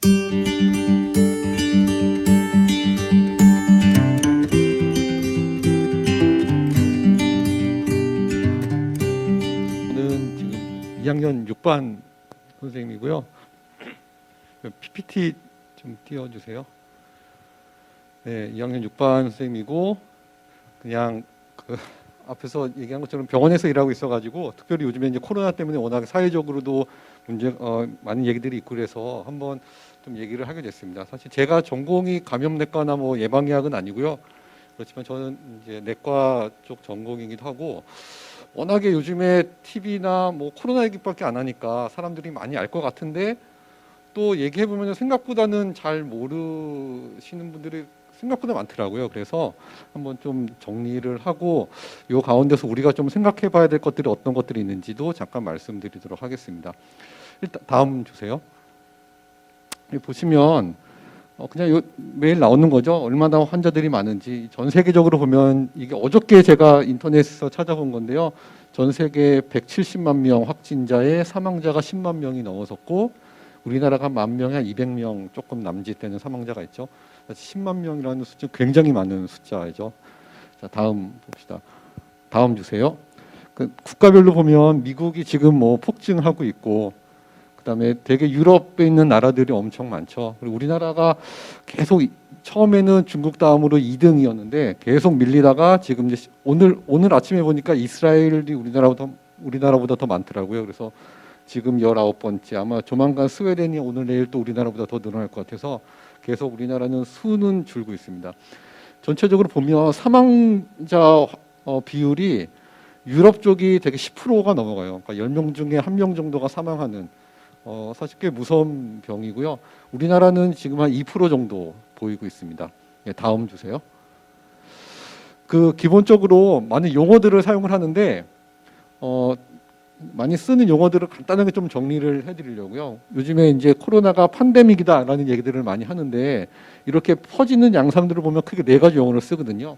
저는 지금 2학년 6반 선생님이고요. PPT 좀 띄워주세요. 네, 2학년 6반 선생님이고 그냥 앞에서 얘기한 것처럼 병원에서 일하고 있어가지고 특별히 요즘에 이제 코로나 때문에 워낙 사회적으로도 많은 얘기들이 있고 그래서 한번 좀 얘기를 하게 됐습니다. 사실 제가 전공이 감염내과나 뭐 예방의학은 아니고요. 그렇지만 저는 이제 내과 쪽 전공이기도 하고 워낙에 요즘에 TV나 뭐 코로나 얘기밖에 안 하니까 사람들이 많이 알 것 같은데 또 얘기해 보면 생각보다는 잘 모르시는 분들이 생각보다 많더라고요. 그래서 한번 좀 정리를 하고 요 가운데서 우리가 좀 생각해 봐야 될 것들이 어떤 것들이 있는지도 잠깐 말씀드리도록 하겠습니다. 일단 다음 주세요. 여기 보시면 그냥 매일 나오는 거죠. 얼마나 환자들이 많은지. 전 세계적으로 보면 이게 어저께 제가 인터넷에서 찾아본 건데요. 전 세계 170만 명 확진자에 사망자가 10만 명이 넘어섰고 우리나라가 한 10,000명에 한 200명 조금 남짓되는 사망자가 있죠. 10만 명이라는 숫자 굉장히 많은 숫자죠. 자, 다음 봅시다. 다음 주세요. 국가별로 보면 미국이 지금 뭐 폭증하고 있고 그다음에 되게 유럽에 있는 나라들이 엄청 많죠. 그리고 우리나라가 계속 처음에는 중국 다음으로 2등이었는데 계속 밀리다가 지금 이제 오늘 아침에 보니까 이스라엘이 우리나라보다 더 많더라고요. 그래서 지금 19번째, 아마 조만간 스웨덴이 오늘 내일 또 우리나라보다 더 늘어날 것 같아서 계속 우리나라는 수는 줄고 있습니다. 전체적으로 보면 사망자 비율이 유럽 쪽이 되게 10%가 넘어가요. 그러니까 10명 중에 1명 정도가 사망하는 사실 꽤 무서운 병이고요. 우리나라는 지금 한 2% 정도 보이고 있습니다. 예, 다음 주세요. 기본적으로 많은 용어들을 사용을 하는데 많이 쓰는 용어들을 간단하게 좀 정리를 해드리려고요. 요즘에 이제 코로나가 팬데믹이다라는 얘기들을 많이 하는데 이렇게 퍼지는 양상들을 보면 크게 4가지 용어를 쓰거든요.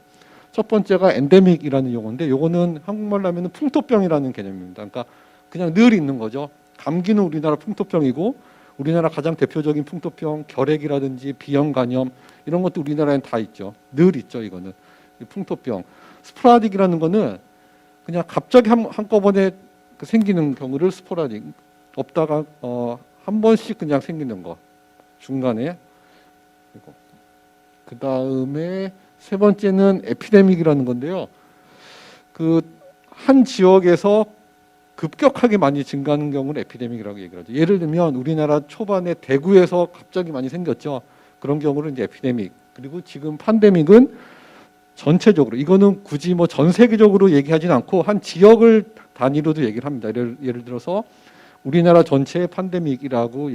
첫 번째가 엔데믹이라는 용어인데 요거는 한국말로 하면 풍토병이라는 개념입니다. 그러니까 그냥 늘 있는 거죠. 감기는 우리나라 풍토병이고 우리나라 가장 대표적인 풍토병 결핵이라든지 비형 간염 이런 것도 우리나라엔 다 있죠. 늘 있죠. 이거는 풍토병. 스포라딕이라는 거는 그냥 갑자기 한꺼번에 생기는 경우를 스포라딕, 없다가 한 번씩 그냥 생기는 거 중간에. 그 다음에 세 번째는 에피데믹이라는 건데요. 한 지역에서 급격하게 많이 증가하는 경우를 에피데믹이라고 얘기를 하죠. 예를 들면 우리나라 초반에 대구에서 갑자기 많이 생겼죠. 그런 경우를 이제 에피데믹. 그리고 지금 팬데믹은 전체적으로, 이거는 굳이 뭐 전 세계적으로 얘기하진 않고 한 지역을 단위로도 얘기를 합니다. 예를 들어서 우리나라 전체의 팬데믹이라고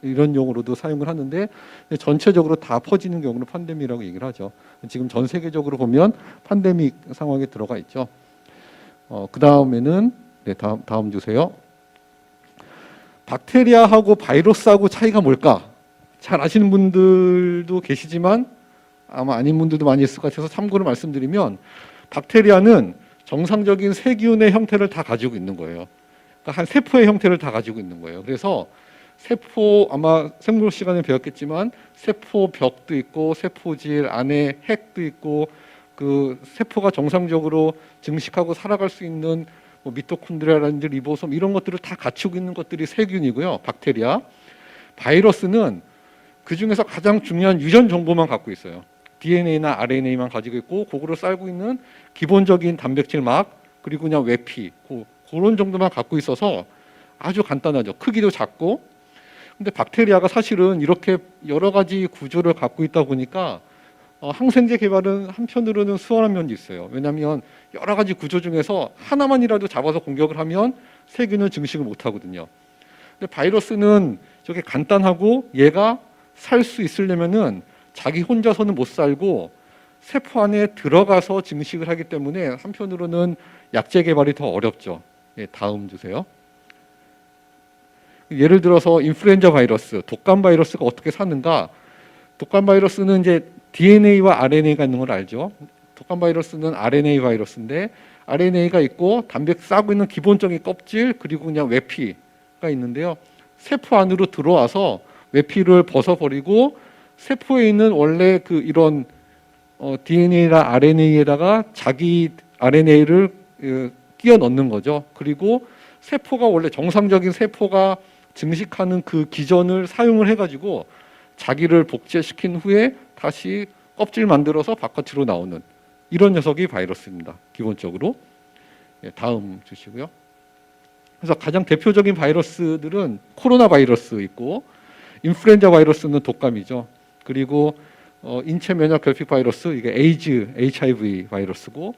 이런 용어로도 사용을 하는데 전체적으로 다 퍼지는 경우를 팬데믹이라고 얘기를 하죠. 지금 전 세계적으로 보면 팬데믹 상황에 들어가 있죠. 그 다음에는 네, 다음 주세요. 박테리아하고 바이러스하고 차이가 뭘까? 잘 아시는 분들도 계시지만 아마 아닌 분들도 많이 있을 것 같아서 참고로 말씀드리면 박테리아는 정상적인 세균의 형태를 다 가지고 있는 거예요. 그러니까 한 세포의 형태를 다 가지고 있는 거예요. 그래서 세포, 아마 생물 시간에 배웠겠지만 세포벽도 있고 세포질 안에 핵도 있고 세포가 정상적으로 증식하고 살아갈 수 있는 뭐 미토콘드리아라든지 리보솜 이런 것들을 다 갖추고 있는 것들이 세균이고요. 박테리아. 바이러스는 그 중에서 가장 중요한 유전 정보만 갖고 있어요. DNA나 RNA만 가지고 있고 그거를 쌀고 있는 기본적인 단백질 막 그리고 그냥 외피 그런 정도만 갖고 있어서 아주 간단하죠. 크기도 작고. 근데 박테리아가 사실은 이렇게 여러 가지 구조를 갖고 있다 보니까 항생제 개발은 한편으로는 수월한 면도 있어요. 왜냐하면 여러 가지 구조 중에서 하나만이라도 잡아서 공격을 하면 세균은 증식을 못 하거든요. 근데 바이러스는 저게 간단하고 얘가 살 수 있으려면은 자기 혼자서는 못 살고 세포 안에 들어가서 증식을 하기 때문에 한편으로는 약제 개발이 더 어렵죠. 예, 다음 주세요. 예를 들어서 인플루엔자 바이러스, 독감 바이러스가 어떻게 사는가? 독감 바이러스는 이제 DNA와 RNA가 있는 걸 알죠. 독감 바이러스는 RNA 바이러스인데 RNA가 있고 단백 싸고 있는 기본적인 껍질 그리고 그냥 외피가 있는데요. 세포 안으로 들어와서 외피를 벗어버리고 세포에 있는 원래 그 이런 DNA나 RNA에다가 자기 RNA를 끼워 넣는 거죠. 그리고 세포가 원래 정상적인 세포가 증식하는 그 기전을 사용을 해가지고 자기를 복제시킨 후에 다시 껍질 만들어서 바깥으로 나오는 이런 녀석이 바이러스입니다. 기본적으로. 다음 주시고요. 그래서 가장 대표적인 바이러스들은 코로나 바이러스 있고, 인플루엔자 바이러스는 독감이죠. 그리고 인체 면역 결핍 바이러스, 이게 에이즈, HIV 바이러스고,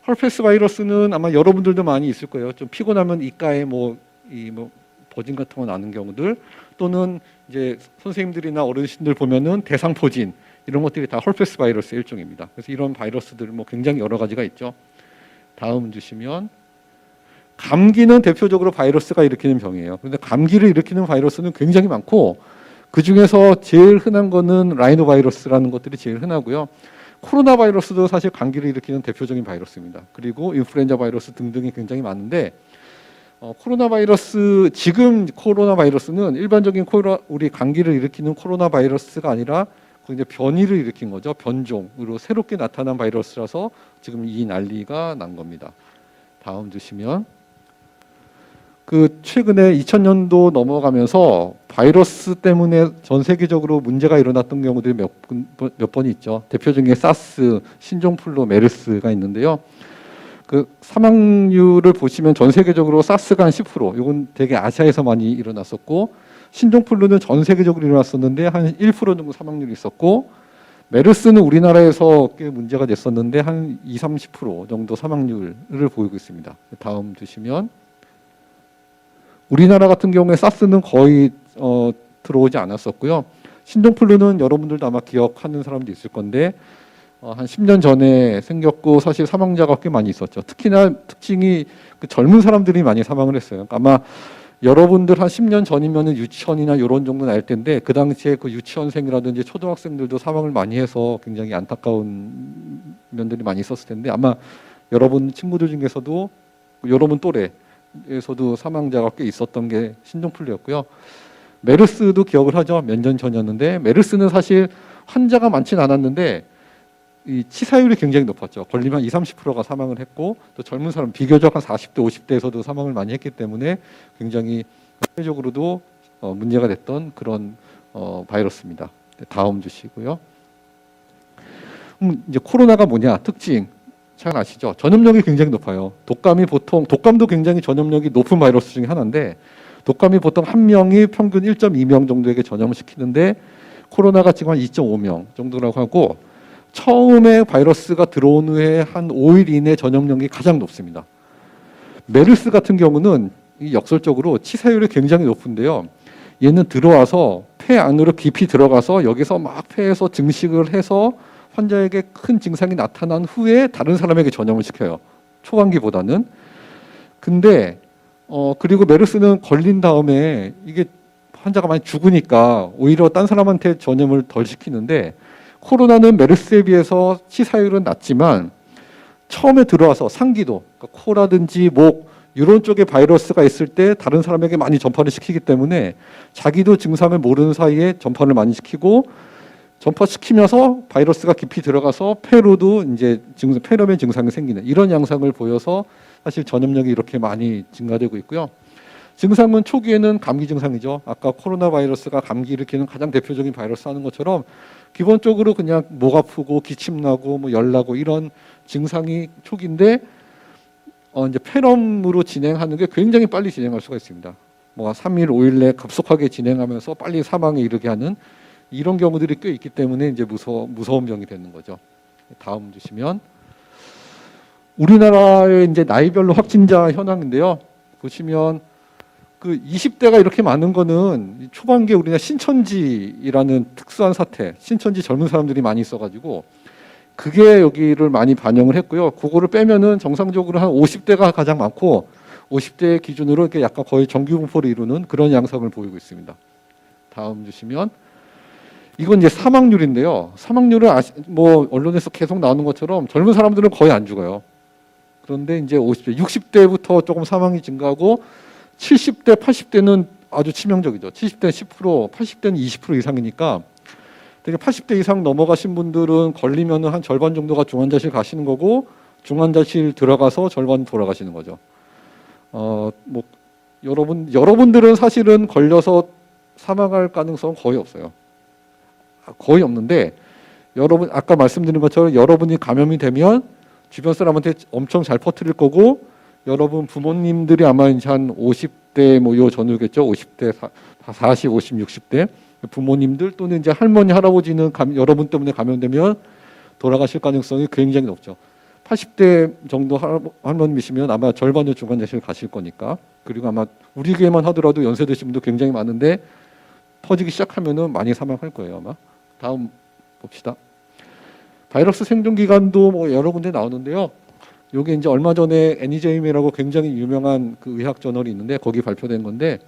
헐페스 바이러스는 아마 여러분들도 많이 있을 거예요. 좀 피곤하면 이가에 버진 같은 거 나는 경우들, 또는 이제 선생님들이나 어르신들 보면은 대상포진 이런 것들이 다 헐페스 바이러스의 일종입니다. 그래서 이런 바이러스들 굉장히 여러 가지가 있죠. 다음 주시면, 감기는 대표적으로 바이러스가 일으키는 병이에요. 그런데 감기를 일으키는 바이러스는 굉장히 많고, 그 중에서 제일 흔한 거는 라이노 바이러스라는 것들이 제일 흔하고요. 코로나 바이러스도 사실 감기를 일으키는 대표적인 바이러스입니다. 그리고 인플루엔자 바이러스 등등이 굉장히 많은데, 코로나 바이러스, 지금 코로나 바이러스는 일반적인 우리 감기를 일으키는 코로나 바이러스가 아니라 이제 변이를 일으킨 거죠. 변종으로 새롭게 나타난 바이러스라서 지금 이 난리가 난 겁니다. 다음 주시면, 그 최근에 2000년도 넘어가면서 바이러스 때문에 전 세계적으로 문제가 일어났던 경우들이 몇 번 있죠. 대표적인 게 사스, 신종플루, 메르스가 있는데요. 그 사망률을 보시면 전 세계적으로 사스가 한 10%, 이건 되게 아시아에서 많이 일어났었고, 신종플루는 전 세계적으로 일어났었는데 한 1% 정도 사망률이 있었고, 메르스는 우리나라에서 꽤 문제가 됐었는데 한 20-30% 정도 사망률을 보이고 있습니다. 다음 주시면, 우리나라 같은 경우에 사스는 거의 들어오지 않았었고요. 신종플루는 여러분들도 아마 기억하는 사람도 있을 건데 한 10년 전에 생겼고, 사실 사망자가 꽤 많이 있었죠. 특히나 특징이 그 젊은 사람들이 많이 사망을 했어요. 아마 여러분들 한 10년 전이면 유치원이나 이런 정도 날 텐데, 그 당시에 그 유치원생이라든지 초등학생들도 사망을 많이 해서 굉장히 안타까운 면들이 많이 있었을 텐데, 아마 여러분 친구들 중에서도 여러분 또래에서도 사망자가 꽤 있었던 게 신종플루였고요. 메르스도 기억을 하죠. 몇 년 전이었는데, 메르스는 사실 환자가 많지는 않았는데 이 치사율이 굉장히 높았죠. 걸리면 20-30%가 사망을 했고, 또 젊은 사람 비교적 한 40대 50대에서도 사망을 많이 했기 때문에 굉장히 사회적으로도 문제가 됐던 그런 바이러스입니다. 다음 주시고요. 이제 코로나가 뭐냐, 특징 잘 아시죠? 전염력이 굉장히 높아요. 독감도 굉장히 전염력이 높은 바이러스 중에 하나인데, 독감이 보통 한 명이 평균 1.2명 정도에게 전염을 시키는데, 코로나가 지금 한 2.5명 정도라고 하고, 처음에 바이러스가 들어온 후에 한 5일 이내 전염력이 가장 높습니다. 메르스 같은 경우는 역설적으로 치사율이 굉장히 높은데요. 얘는 들어와서 폐 안으로 깊이 들어가서 여기서 막 폐에서 증식을 해서 환자에게 큰 증상이 나타난 후에 다른 사람에게 전염을 시켜요. 초반기보다는. 근데 그리고 메르스는 걸린 다음에 이게 환자가 많이 죽으니까 오히려 딴 사람한테 전염을 덜 시키는데, 코로나는 메르스에 비해서 치사율은 낮지만 처음에 들어와서 상기도, 그러니까 코라든지 목 이런 쪽에 바이러스가 있을 때 다른 사람에게 많이 전파를 시키기 때문에 자기도 증상을 모르는 사이에 전파를 많이 시키고, 전파시키면서 바이러스가 깊이 들어가서 폐로도 이제 폐렴의 증상이 생기는 이런 양상을 보여서 사실 전염력이 이렇게 많이 증가되고 있고요. 증상은 초기에는 감기 증상이죠. 아까 코로나 바이러스가 감기 일으키는 가장 대표적인 바이러스 하는 것처럼 기본적으로 그냥 목 아프고 기침 나고 열 나고 이런 증상이 초기인데, 이제 폐렴으로 진행하는 게 굉장히 빨리 진행할 수가 있습니다. 3일, 5일 내에 급속하게 진행하면서 빨리 사망에 이르게 하는 이런 경우들이 꽤 있기 때문에 이제 무서운 병이 되는 거죠. 다음 주시면, 우리나라의 이제 나이별로 확진자 현황인데요. 보시면 그 20대가 이렇게 많은 거는 초반기에 우리나라 신천지라는 특수한 사태, 신천지 젊은 사람들이 많이 있어가지고 그게 여기를 많이 반영을 했고요. 그거를 빼면은 정상적으로 한 50대가 가장 많고, 50대 기준으로 이렇게 약간 거의 정규 공포를 이루는 그런 양상을 보이고 있습니다. 다음 주시면, 이건 이제 사망률인데요. 사망률은 언론에서 계속 나오는 것처럼 젊은 사람들은 거의 안 죽어요. 그런데 이제 50대, 60대부터 조금 사망이 증가하고 70대, 80대는 아주 치명적이죠. 70대는 10%, 80대는 20% 이상이니까 되게 80대 이상 넘어가신 분들은 걸리면 한 절반 정도가 중환자실 가시는 거고 중환자실 들어가서 절반 돌아가시는 거죠. 뭐 여러분들은 사실은 걸려서 사망할 가능성은 거의 없어요. 거의 없는데 여러분 아까 말씀드린 것처럼 여러분이 감염이 되면 주변 사람한테 엄청 잘 퍼뜨릴 거고 여러분 부모님들이 아마 이제 한 50대 뭐 요 전후겠죠. 50대, 40, 50, 60대 부모님들 또는 이제 할머니, 할아버지는 여러분 때문에 감염되면 돌아가실 가능성이 굉장히 높죠. 80대 정도 할머님이시면 아마 절반의 중환자실 가실 거니까. 그리고 아마 우리 교회만 하더라도 연세 드신 분도 굉장히 많은데 퍼지기 시작하면은 많이 사망할 거예요 아마. 다음 봅시다. 바이러스 생존 기간도 뭐 여러 군데 나오는데요. 요게 이제 얼마 전에 애니제임이라고 굉장히 유명한 그 의학 저널이 있는데 거기 발표된 건데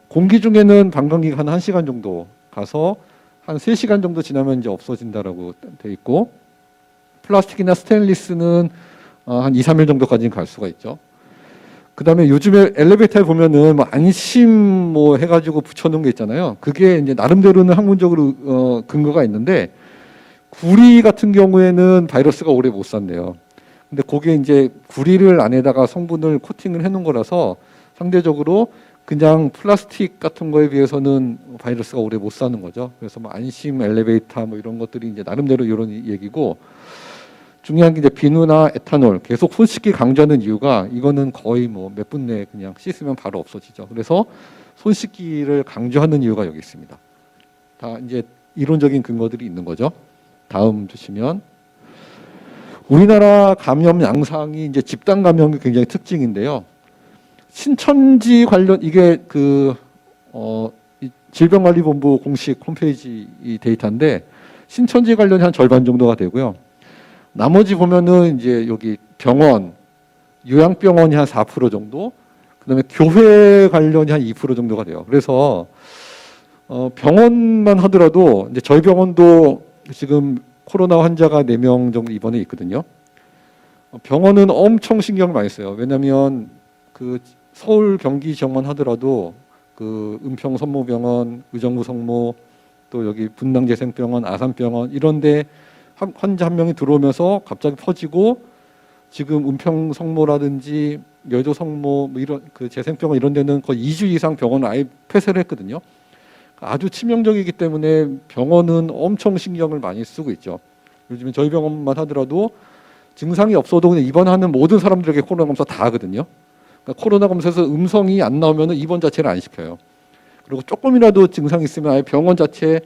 공기 중에는 방광 기간 1시간 정도 가서 한 3시간 정도 지나면 이제 없어진다라고 돼 있고 플라스틱이나 스테인리스는 한 2, 3일 정도까지는 갈 수가 있죠. 그다음에 요즘에 엘리베이터에 보면은 뭐 안심 뭐 해가지고 붙여놓은 게 있잖아요. 그게 이제 나름대로는 학문적으로 근거가 있는데 구리 같은 경우에는 바이러스가 오래 못 산대요. 근데 그게 이제 구리를 안에다가 성분을 코팅을 해놓은 거라서 상대적으로 그냥 플라스틱 같은 거에 비해서는 바이러스가 오래 못 사는 거죠. 그래서 뭐 안심 엘리베이터 뭐 이런 것들이 이제 나름대로 이런 얘기고 중요한 게 이제 비누나 에탄올 계속 손 씻기 강조하는 이유가 이거는 거의 뭐 몇 분 내에 그냥 씻으면 바로 없어지죠. 그래서 손 씻기를 강조하는 이유가 여기 있습니다. 다 이제 이론적인 근거들이 있는 거죠. 다음 주시면 우리나라 감염 양상이 이제 집단 감염이 굉장히 특징인데요. 신천지 관련 이게 질병관리본부 공식 홈페이지 이 데이터인데 신천지 관련이 한 절반 정도가 되고요. 나머지 보면은 이제 여기 병원, 요양병원이 한 4% 정도, 그다음에 교회 관련이 한 2% 정도가 돼요. 그래서 병원만 하더라도 이제 저희 병원도 지금 코로나 환자가 4명 정도 입원해 있거든요. 병원은 엄청 신경을 많이 써요. 왜냐하면 그 서울 경기 지역만 하더라도 그 은평 성모병원, 의정부 성모, 또 여기 분당재생병원, 아산병원 이런데 환자 한 명이 들어오면서 갑자기 퍼지고 지금 은평 성모라든지 여의도 성모 뭐 이런 그 재생병원 이런 데는 거의 2주 이상 병원을 아예 폐쇄를 했거든요. 아주 치명적이기 때문에 병원은 엄청 신경을 많이 쓰고 있죠. 요즘에 저희 병원만 하더라도 증상이 없어도 그냥 입원하는 모든 사람들에게 코로나 검사 다 하거든요. 그러니까 코로나 검사에서 음성이 안 나오면 입원 자체를 안 시켜요. 그리고 조금이라도 증상이 있으면 아예 병원 자체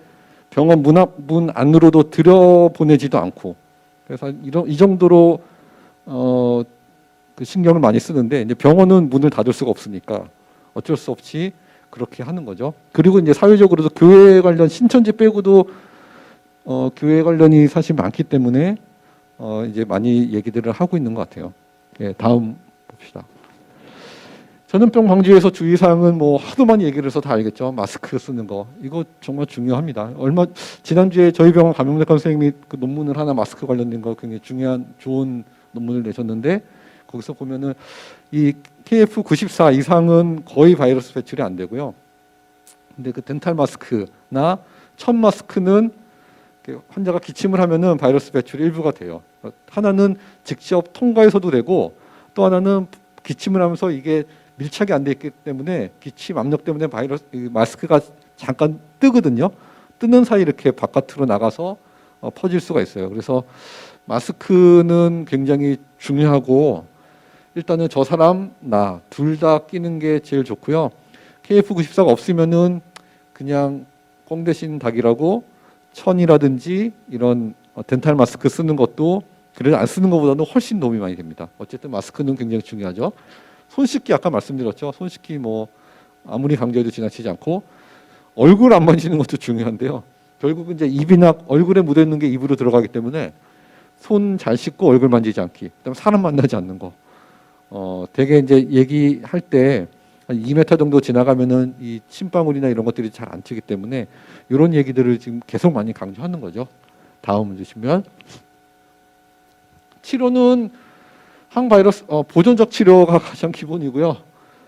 병원 문 안으로도 들여보내지도 않고 그래서 이 정도로 그 신경을 많이 쓰는데 이제 병원은 문을 닫을 수가 없으니까 어쩔 수 없이 그렇게 하는 거죠. 그리고 이제 사회적으로도 교회 관련 신천지 빼고도 교회 관련이 사실 많기 때문에 이제 많이 얘기들을 하고 있는 것 같아요. 예, 다음 봅시다. 전염병 방지에서 주의사항은 뭐 하도 많이 얘기를 해서 다 알겠죠. 마스크 쓰는 거 이거 정말 중요합니다. 지난주에 저희 병원 감염내과 선생님이 그 논문을 하나 마스크 관련된 거 굉장히 중요한 좋은 논문을 내셨는데 거기서 보면은 이 KF94 이상은 거의 바이러스 배출이 안 되고요. 근데 그 덴탈 마스크나 천 마스크는 환자가 기침을 하면은 바이러스 배출 일부가 돼요. 하나는 직접 통과해서도 되고 또 하나는 기침을 하면서 이게 밀착이 안 돼 있기 때문에 기침 압력 때문에 마스크가 잠깐 뜨거든요. 뜨는 사이 이렇게 바깥으로 나가서 퍼질 수가 있어요. 그래서 마스크는 굉장히 중요하고 일단은 저 사람 나 둘 다 끼는 게 제일 좋고요. KF94가 없으면은 그냥 꽁 대신 닭이라고 천이라든지 이런 덴탈 마스크 쓰는 것도 그래도 안 쓰는 것보다는 훨씬 도움이 많이 됩니다. 어쨌든 마스크는 굉장히 중요하죠. 손 씻기 아까 말씀드렸죠. 손 씻기 뭐 아무리 강조해도 지나치지 않고 얼굴 안 만지는 것도 중요한데요. 결국은 이제 입이나 얼굴에 묻어 있는 게 입으로 들어가기 때문에 손 잘 씻고 얼굴 만지지 않기. 그다음에 사람 만나지 않는 거. 되게 이제 얘기할 때 한 2m 정도 지나가면은 이 침방울이나 이런 것들이 잘 안 튀기 때문에 이런 얘기들을 지금 계속 많이 강조하는 거죠. 다음 주시면 치료는 항바이러스 보존적 치료가 가장 기본이고요.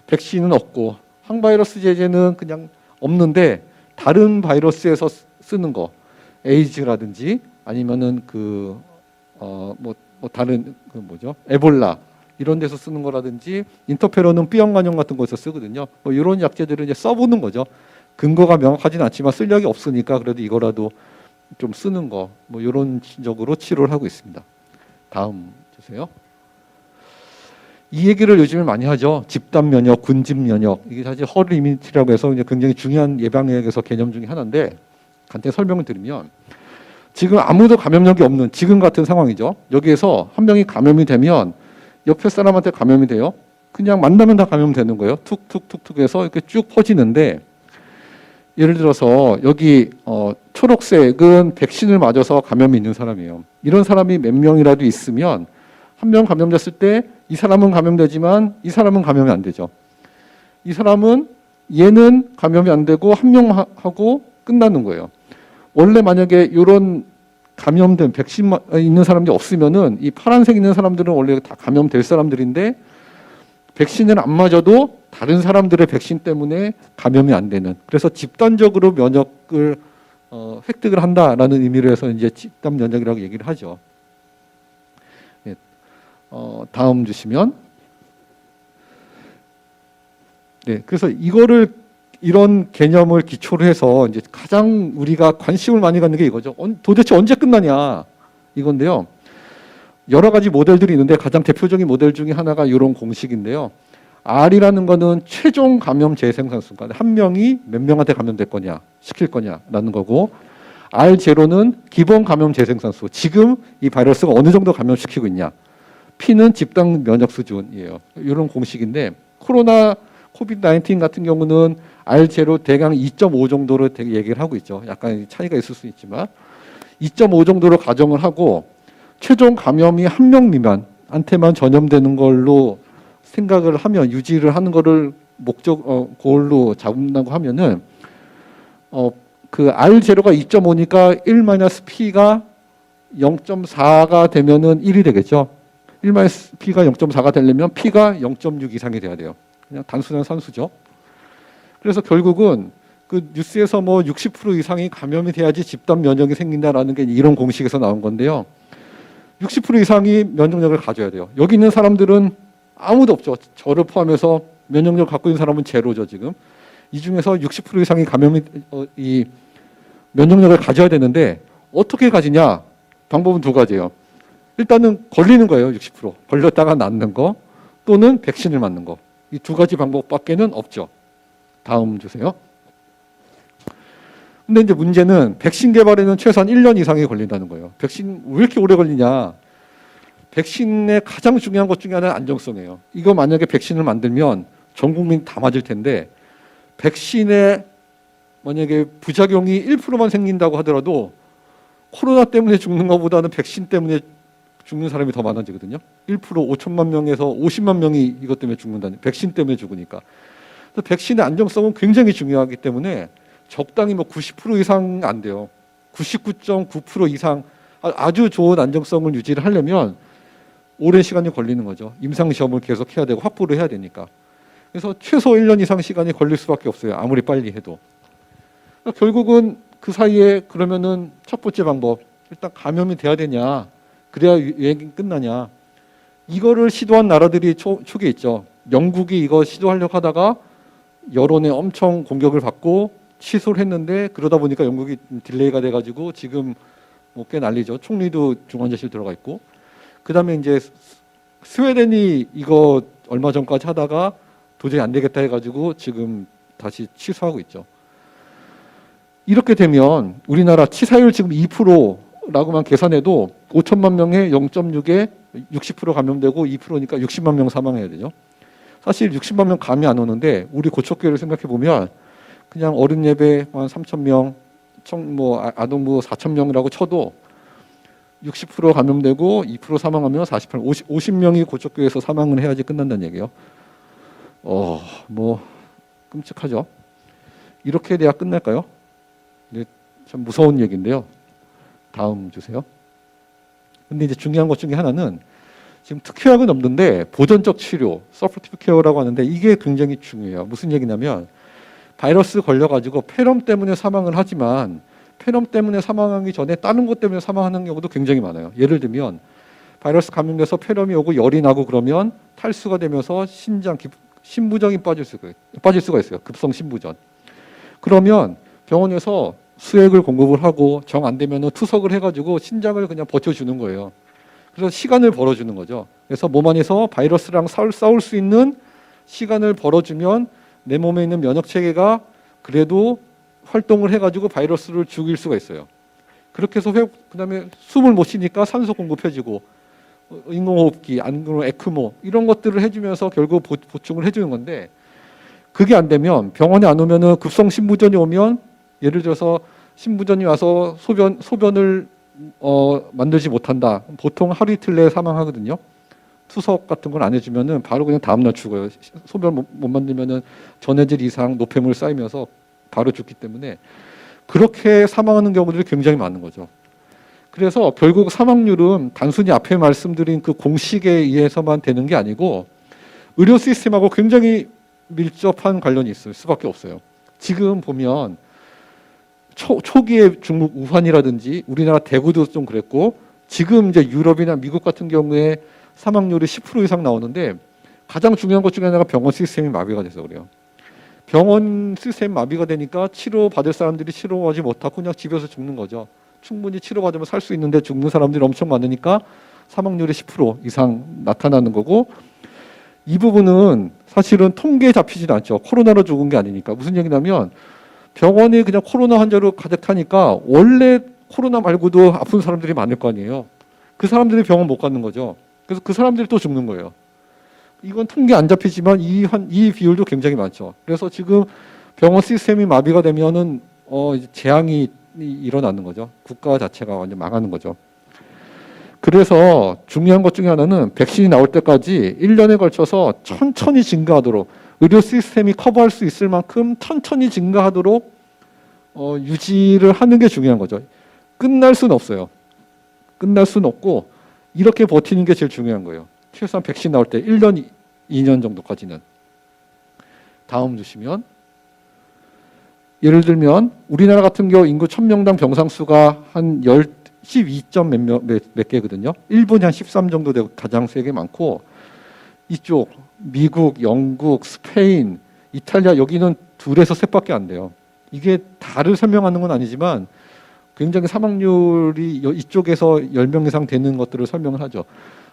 백신은 없고 항바이러스 제제는 그냥 없는데 다른 바이러스에서 쓰는 거, 에이즈라든지 아니면은 다른 에볼라 이런 데서 쓰는 거라든지 인터페론은 B형 간염 같은 거에서 쓰거든요. 뭐 이런 약제들을 이제 써보는 거죠. 근거가 명확하진 않지만 쓸 약이 없으니까 그래도 이거라도 좀 쓰는 거, 뭐 이런 식으로 치료를 하고 있습니다. 다음 주세요. 이 얘기를 요즘에 많이 하죠. 집단 면역, 군집 면역. 이게 사실 허드 이뮤니티라고 해서 이제 굉장히 중요한 예방의학에서 개념 중에 하나인데 간단히 설명을 드리면 지금 아무도 감염력이 없는 지금 같은 상황이죠. 여기에서 한 명이 감염이 되면 옆에 사람한테 감염이 돼요. 그냥 만나면 다 감염되는 거예요. 툭툭툭툭 해서 이렇게 쭉 퍼지는데 예를 들어서 여기 초록색은 백신을 맞아서 감염이 있는 사람이에요. 이런 사람이 몇 명이라도 있으면 한 명 감염됐을 때 이 사람은 감염되지만 이 사람은 감염이 안 되죠. 이 사람은 얘는 감염이 안 되고 한 명하고 끝나는 거예요. 원래 만약에 이런 감염된 백신 있는 사람들이 없으면은 이 파란색 있는 사람들은 원래 다 감염될 사람들인데 백신을 안 맞아도 다른 사람들의 백신 때문에 감염이 안 되는. 그래서 집단적으로 면역을 획득을 한다라는 의미로 해서 이제 집단 면역이라고 얘기를 하죠. 네. 다음 주시면. 네. 그래서 이런 개념을 기초로 해서 이제 가장 우리가 관심을 많이 갖는 게 이거죠. 도대체 언제 끝나냐 이건데요. 여러 가지 모델들이 있는데 가장 대표적인 모델 중에 하나가 이런 공식인데요. R이라는 거는 최종 감염 재생산수가 한 명이 몇 명한테 감염될 거냐, 시킬 거냐라는 거고, R0는 기본 감염 재생산수, 지금 이 바이러스가 어느 정도 감염시키고 있냐. P는 집단 면역 수준이에요. 이런 공식인데 코로나 코비드-19 같은 경우는 R0 대강 2.5 정도로 되게 얘기를 하고 있죠. 약간 차이가 있을 수 있지만 2.5 정도로 가정을 하고 최종 감염이 한 명 미만한테만 전염되는 걸로 생각을 하면 유지를 하는 거를 골로 잡는다고 하면은 그 R0가 2.5니까 1-P가 0.4가 되면은 1이 되겠죠. 1-P가 0.4가 되려면 P가 0.6 이상이 돼야 돼요. 그냥 단순한 산수죠. 그래서 결국은 그 뉴스에서 뭐 60% 이상이 감염이 돼야지 집단 면역이 생긴다라는 게 이런 공식에서 나온 건데요. 60% 이상이 면역력을 가져야 돼요. 여기 있는 사람들은 아무도 없죠. 저를 포함해서 면역력 갖고 있는 사람은 제로죠, 지금. 이 중에서 60% 이상이 이 면역력을 가져야 되는데 어떻게 가지냐? 방법은 두 가지예요. 일단은 걸리는 거예요, 60%. 걸렸다가 낫는 거 또는 백신을 맞는 거. 이 두 가지 방법밖에는 없죠. 다음 주세요. 근데 이제 문제는 백신 개발에는 최소한 1년 이상이 걸린다는 거예요. 백신 왜 이렇게 오래 걸리냐? 백신의 가장 중요한 것 중에 하나는 안정성이에요. 이거 만약에 백신을 만들면 전 국민 다 맞을 텐데 백신에 만약에 부작용이 1%만 생긴다고 하더라도 코로나 때문에 죽는 것보다는 백신 때문에 죽는 사람이 더 많아지거든요. 1% 5천만 명에서 50만 명이 이것 때문에 죽는다는, 백신 때문에 죽으니까. 그래서 백신의 안정성은 굉장히 중요하기 때문에 적당히 뭐 90% 이상 안 돼요. 99.9% 이상 아주 좋은 안정성을 유지를 하려면 오랜 시간이 걸리는 거죠. 임상시험을 계속 해야 되고 확보를 해야 되니까. 그래서 최소 1년 이상 시간이 걸릴 수밖에 없어요. 아무리 빨리 해도. 결국은 그 사이에 그러면은 첫 번째 방법, 일단 감염이 돼야 되냐, 그래야 유행이 끝나냐. 이거를 시도한 나라들이 초기에 있죠. 영국이 이거 시도하려고 하다가 여론에 엄청 공격을 받고 취소를 했는데 그러다 보니까 영국이 딜레이가 돼가지고 지금 뭐 꽤 난리죠. 총리도 중환자실 들어가 있고. 그다음에 이제 스웨덴이 이거 얼마 전까지 하다가 도저히 안 되겠다 해가지고 지금 다시 취소하고 있죠. 이렇게 되면 우리나라 치사율 지금 2%라고만 계산해도 5천만 명에 0.6에 60% 감염되고 2%니까 60만 명 사망해야 되죠. 사실 60만 명 감이 안 오는데 우리 고척교회를 생각해 보면 그냥 어른 예배 한 3천 명, 아동부 4천 명이라고 쳐도 60% 감염되고 2% 사망하면 50명이 고척교회에서 사망을 해야지 끝난다는 얘기예요. 뭐 끔찍하죠. 이렇게 돼야 끝날까요? 이게 참 무서운 얘기인데요. 다음 주세요. 근데 이제 중요한 것 중에 하나는 지금 특효약은 없는데 보존적 치료, 서포티브 케어라고 하는데 이게 굉장히 중요해요. 무슨 얘기냐면 바이러스 걸려가지고 폐렴 때문에 사망을 하지만 폐렴 때문에 사망하기 전에 다른 것 때문에 사망하는 경우도 굉장히 많아요. 예를 들면 바이러스 감염돼서 폐렴이 오고 열이 나고 그러면 탈수가 되면서 신부전이 빠질 수가 있어요. 급성 신부전. 그러면 병원에서 수액을 공급을 하고 정 안 되면은 투석을 해가지고 신장을 그냥 버텨주는 거예요. 그래서 시간을 벌어주는 거죠. 그래서 몸 안에서 바이러스랑 싸울 수 있는 시간을 벌어주면 내 몸에 있는 면역 체계가 그래도 활동을 해가지고 바이러스를 죽일 수가 있어요. 그렇게 해서 그다음에 숨을 못 쉬니까 산소 공급해주고 인공호흡기, 안 그러면 에크모 이런 것들을 해주면서 결국 보충을 해주는 건데 그게 안 되면 병원에 안 오면은 급성 신부전이 오면 예를 들어서 신부전이 와서 소변을 만들지 못한다. 보통 하루 이틀 내에 사망하거든요. 투석 같은 걸 안 해주면은 바로 그냥 다음날 죽어요. 소변 못 만들면은 전해질 이상 노폐물 쌓이면서 바로 죽기 때문에 그렇게 사망하는 경우들이 굉장히 많은 거죠. 그래서 결국 사망률은 단순히 앞에 말씀드린 그 공식에 의해서만 되는 게 아니고 의료 시스템하고 굉장히 밀접한 관련이 있을 수밖에 없어요. 지금 보면 초기에 중국 우한이라든지 우리나라 대구도 좀 그랬고 지금 이제 유럽이나 미국 같은 경우에 사망률이 10% 이상 나오는데 가장 중요한 것 중에 하나가 병원 시스템이 마비가 돼서 그래요. 병원 시스템 마비가 되니까 치료받을 사람들이 치료하지 못하고 그냥 집에서 죽는 거죠. 충분히 치료받으면 살 수 있는데 죽는 사람들이 엄청 많으니까 사망률이 10% 이상 나타나는 거고 이 부분은 사실은 통계에 잡히지는 않죠. 코로나로 죽은 게 아니니까. 무슨 얘기냐면 병원이 그냥 코로나 환자로 가득 차니까 원래 코로나 말고도 아픈 사람들이 많을 거 아니에요. 그 사람들이 병원 못 가는 거죠. 그래서 그 사람들이 또 죽는 거예요. 이건 통계 안 잡히지만 이 비율도 굉장히 많죠. 그래서 지금 병원 시스템이 마비가 되면은 재앙이 일어나는 거죠. 국가 자체가 완전 망하는 거죠. 그래서 중요한 것 중에 하나는 백신이 나올 때까지 1년에 걸쳐서 천천히 증가하도록 의료 시스템이 커버할 수 있을 만큼 천천히 증가하도록 유지를 하는 게 중요한 거죠. 끝날 수는 없어요. 끝날 수는 없고 이렇게 버티는 게 제일 중요한 거예요. 최소한 백신 나올 때 1년, 2년 정도까지는. 다음 주시면 예를 들면 우리나라 같은 경우 인구 1000명당 병상 수가 한 12점 몇 개거든요. 일본이 한 13 정도 되고 가장 세게 많고 이쪽 미국, 영국, 스페인, 이탈리아 여기는 2에서 3밖에 안 돼요. 이게 다를 설명하는 건 아니지만 굉장히 사망률이 이쪽에서 10명 이상 되는 것들을 설명을 하죠.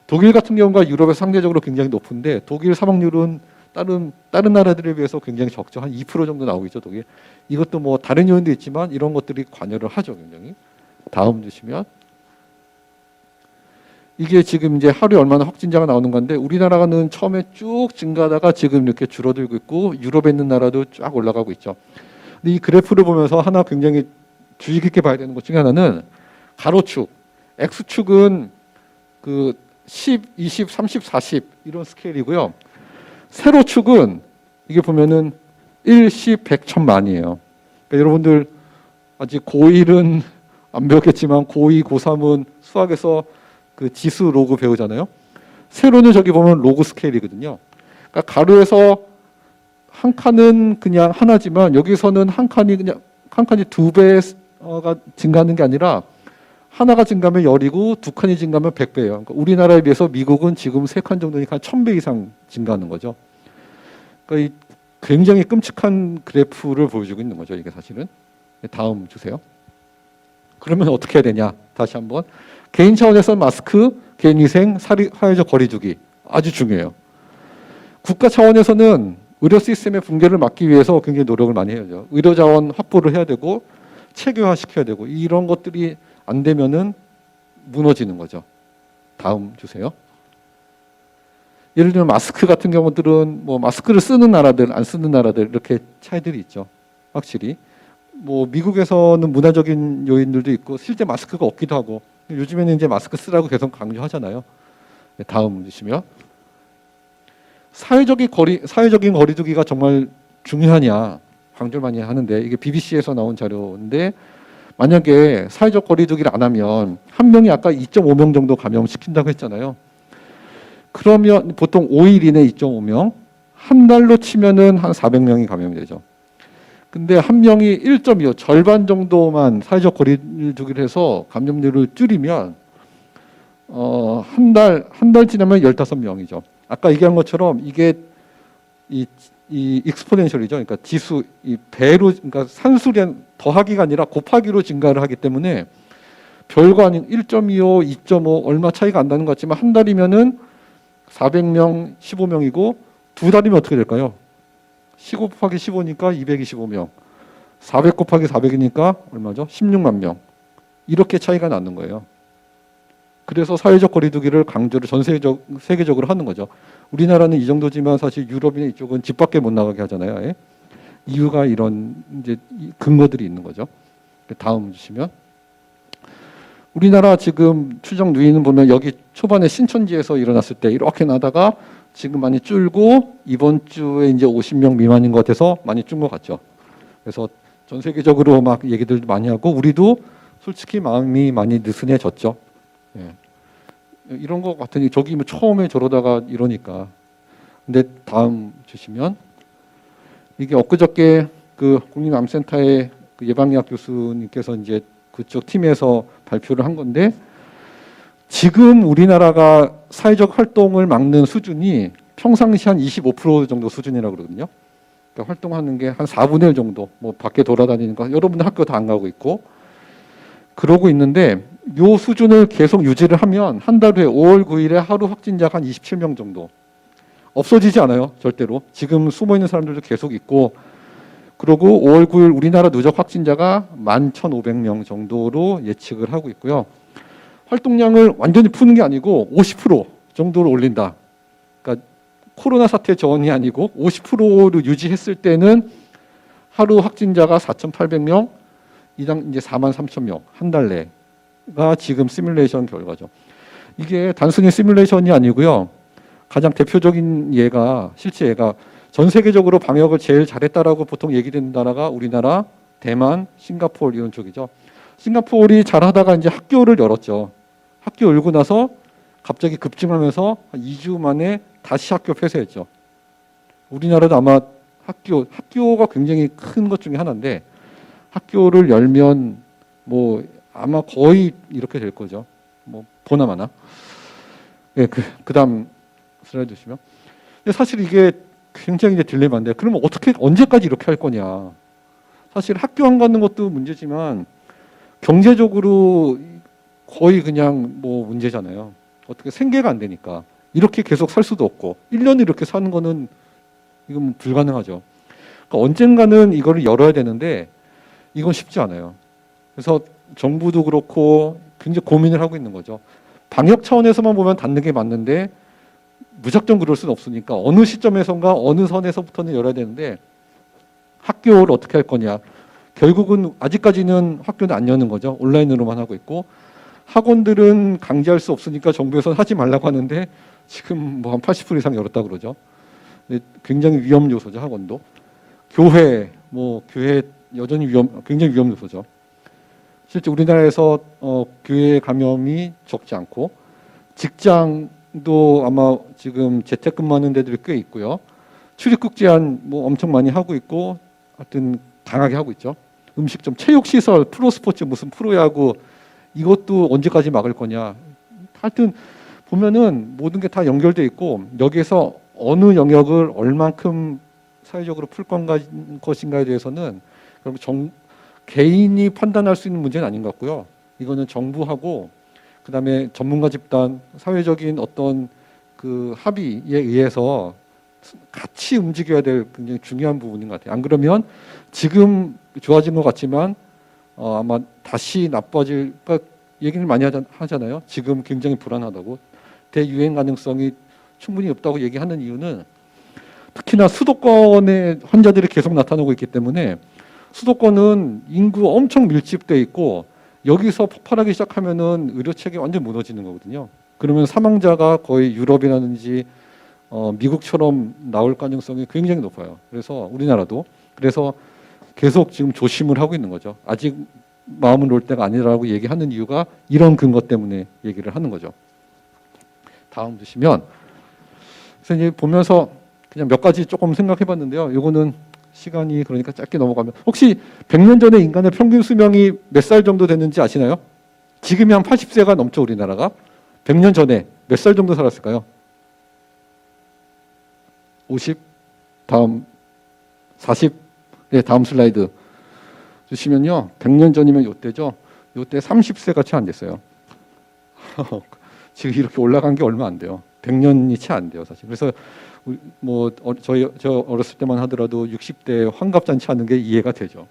독일 같은 경우가 유럽에 상대적으로 굉장히 높은데 독일 사망률은 다른 나라들에 비해서 굉장히 적죠. 한 2% 정도 나오겠죠, 독일. 이것도 뭐 다른 요인도 있지만 이런 것들이 관여를 하죠, 굉장히. 다음 주시면 이게 지금 이제 하루에 얼마나 확진자가 나오는 건데 우리나라는 처음에 쭉 증가하다가 지금 이렇게 줄어들고 있고 유럽에 있는 나라도 쫙 올라가고 있죠. 근데 이 그래프를 보면서 하나 굉장히 주의 깊게 봐야 되는 것 중에 하나는 가로축, X축은 그 10, 20, 30, 40 이런 스케일이고요. 세로축은 이게 보면은 1, 10, 100, 1000만이에요. 그러니까 여러분들 아직 고1은 안 배웠겠지만 고2, 고3은 수학에서 그 지수 로그 배우잖아요. 세로는 저기 보면 로그 스케일이거든요. 그러니까 가로에서 한 칸은 그냥 하나지만 여기서는 한 칸이 2배가 증가하는 게 아니라 하나가 증가하면 10이고 2칸이 증가하면 100배예요. 그러니까 우리나라에 비해서 미국은 지금 3칸 정도니까 1000배 이상 증가하는 거죠. 그러니까 굉장히 끔찍한 그래프를 보여주고 있는 거죠. 이게 사실은. 다음 주세요. 그러면 어떻게 해야 되냐? 다시 한번. 개인 차원에서 마스크, 개인위생, 사회적 거리두기 아주 중요해요. 국가 차원에서는 의료 시스템의 붕괴를 막기 위해서 굉장히 노력을 많이 해야죠. 의료 자원 확보를 해야 되고 체계화 시켜야 되고 이런 것들이 안 되면은 무너지는 거죠. 다음 주세요. 예를 들면 마스크 같은 경우들은 뭐 마스크를 쓰는 나라들, 안 쓰는 나라들 이렇게 차이들이 있죠. 확실히. 뭐 미국에서는 문화적인 요인들도 있고 실제 마스크가 없기도 하고 요즘에는 이제 마스크 쓰라고 계속 강조하잖아요. 네, 다음 주시면 사회적인 거리두기가 정말 중요하냐 강조를 많이 하는데 이게 BBC에서 나온 자료인데 만약에 사회적 거리두기를 안 하면 한 명이 아까 2.5명 정도 감염시킨다고 했잖아요. 그러면 보통 5일 이내 2.5명, 한 달로 치면은 한 400명이 감염이 되죠. 근데 한 명이 1.25 절반 정도만 사회적 거리를 두기로 해서 감염률을 줄이면 한 달 지나면 15명이죠. 아까 얘기한 것처럼 이게 이 익스포넨셜이죠. 그러니까 지수 이 배로 그러니까 산수량 더하기가 아니라 곱하기로 증가를 하기 때문에 별거 아닌 1.25, 2.5 얼마 차이가 안 나는 것 같지만 한 달이면은 400명, 15명이고 두 달이면 어떻게 될까요? 15 곱하기 15니까 225명. 400 곱하기 400이니까 얼마죠? 16만 명. 이렇게 차이가 나는 거예요. 그래서 사회적 거리두기를 강조를 세계적으로 하는 거죠. 우리나라는 이 정도지만 사실 유럽이나 이쪽은 집 밖에 못 나가게 하잖아요. 예? 이유가 이런 이제 근거들이 있는 거죠. 다음 주시면. 우리나라 지금 추정 누이는 보면 여기 초반에 신천지에서 일어났을 때 이렇게 나다가 지금 많이 줄고 이번 주에 이제 50명 미만인 것 같아서 많이 준 것 같죠. 그래서 전 세계적으로 막 얘기들도 많이 하고 우리도 솔직히 마음이 많이 느슨해졌죠. 예. 이런 것 같으니 저기 뭐 처음에 저러다가 이러니까. 근데 다음 주시면 이게 엊그저께 그 국립암센터의 그 예방의학 교수님께서 이제 그쪽 팀에서 발표를 한 건데 지금 우리나라가 사회적 활동을 막는 수준이 평상시 한 25% 정도 수준이라고 그러거든요. 그러니까 활동하는 게 한 4분의 1 정도, 뭐 밖에 돌아다니는 거, 여러분들 학교 다 안 가고 있고 그러고 있는데 요 수준을 계속 유지를 하면 한 달 후에 5월 9일에 하루 확진자가 한 27명 정도 없어지지 않아요. 절대로. 지금 숨어있는 사람들도 계속 있고 그리고 5월 9일 우리나라 누적 확진자가 11,500명 정도로 예측을 하고 있고요. 활동량을 완전히 푸는 게 아니고 50% 정도로 올린다. 그러니까 코로나 사태 전이 아니고 50%로 유지했을 때는 하루 확진자가 4,800명, 이당 이제 43,000명 한 달 내가 지금 시뮬레이션 결과죠. 이게 단순히 시뮬레이션이 아니고요. 가장 대표적인 예가 실제 예가 전 세계적으로 방역을 제일 잘했다라고 보통 얘기되는 나라가 우리나라, 대만, 싱가포르 이런 쪽이죠. 싱가포르이 잘하다가 이제 학교를 열었죠. 학교 열고 나서 갑자기 급증하면서 한 2주 만에 다시 학교 폐쇄했죠. 우리나라도 아마 학교가 굉장히 큰 것 중에 하나인데 학교를 열면 뭐 아마 거의 이렇게 될 거죠. 뭐 보나마나. 예, 그다음 슬라이드 주시면. 근데 사실 이게 굉장히 이제 딜레마인데 그러면 어떻게 언제까지 이렇게 할 거냐? 사실 학교 안 가는 것도 문제지만 경제적으로 거의 그냥 뭐 문제잖아요. 어떻게 생계가 안 되니까 이렇게 계속 살 수도 없고 1년 이렇게 사는 거는 이건 불가능하죠. 그러니까 언젠가는 이거를 열어야 되는데 이건 쉽지 않아요. 그래서 정부도 그렇고 굉장히 고민을 하고 있는 거죠. 방역 차원에서만 보면 닫는 게 맞는데 무작정 그럴 수는 없으니까 어느 시점에선가 어느 선에서부터는 열어야 되는데 학교를 어떻게 할 거냐. 결국은 아직까지는 학교는 안 여는 거죠. 온라인으로만 하고 있고 학원들은 강제할 수 없으니까 정부에서는 하지 말라고 하는데 지금 뭐 한 80% 이상 열었다 그러죠. 굉장히 위험 요소죠. 학원도. 교회 여전히 굉장히 위험 요소죠. 실제 우리나라에서 교회 감염이 적지 않고 직장도 아마 지금 재택근무하는 데들이 꽤 있고요. 출입국 제한 뭐 엄청 많이 하고 있고 하여튼 강하게 하고 있죠. 음식점, 체육시설, 프로스포츠 무슨 프로야구 이것도 언제까지 막을 거냐. 하여튼 보면은 모든 게 다 연결돼 있고 여기에서 어느 영역을 얼만큼 사회적으로 풀 것인가에 대해서는 결국 개인이 판단할 수 있는 문제는 아닌 것 같고요. 이거는 정부하고 그다음에 전문가 집단, 사회적인 어떤 그 합의에 의해서 같이 움직여야 될 굉장히 중요한 부분인 것 같아요. 안 그러면 지금 좋아진 것 같지만 아마 다시 나빠질, 그러니까 얘기를 많이 하잖아요. 지금 굉장히 불안하다고. 대유행 가능성이 충분히 없다고 얘기하는 이유는 특히나 수도권에 환자들이 계속 나타나고 있기 때문에 수도권은 인구 엄청 밀집돼 있고 여기서 폭발하기 시작하면은 의료 체계 완전 무너지는 거거든요. 그러면 사망자가 거의 유럽이라든지 미국처럼 나올 가능성이 굉장히 높아요. 그래서 우리나라도 그래서 계속 지금 조심을 하고 있는 거죠. 아직 마음을 놓을 때가 아니라고 얘기하는 이유가 이런 근거 때문에 얘기를 하는 거죠. 다음 주시면 그래서 이제 보면서 그냥 몇 가지 조금 생각해봤는데요. 요거는 시간이 그러니까 짧게 넘어가면 혹시 100년 전에 인간의 평균 수명이 몇 살 정도 됐는지 아시나요? 지금이 한 80세가 넘죠, 우리나라가. 100년 전에 몇 살 정도 살았을까요? 50? 다음 40? 네, 다음 슬라이드 주시면요. 100년 전이면 요때죠. 요때 30세가 채 안 됐어요. 지금 이렇게 올라간 게 얼마 안 돼요. 100년이 채 안 돼요, 사실. 그래서 저 어렸을 때만 하더라도 60대 환갑잔치 하는 게 이해가 되죠.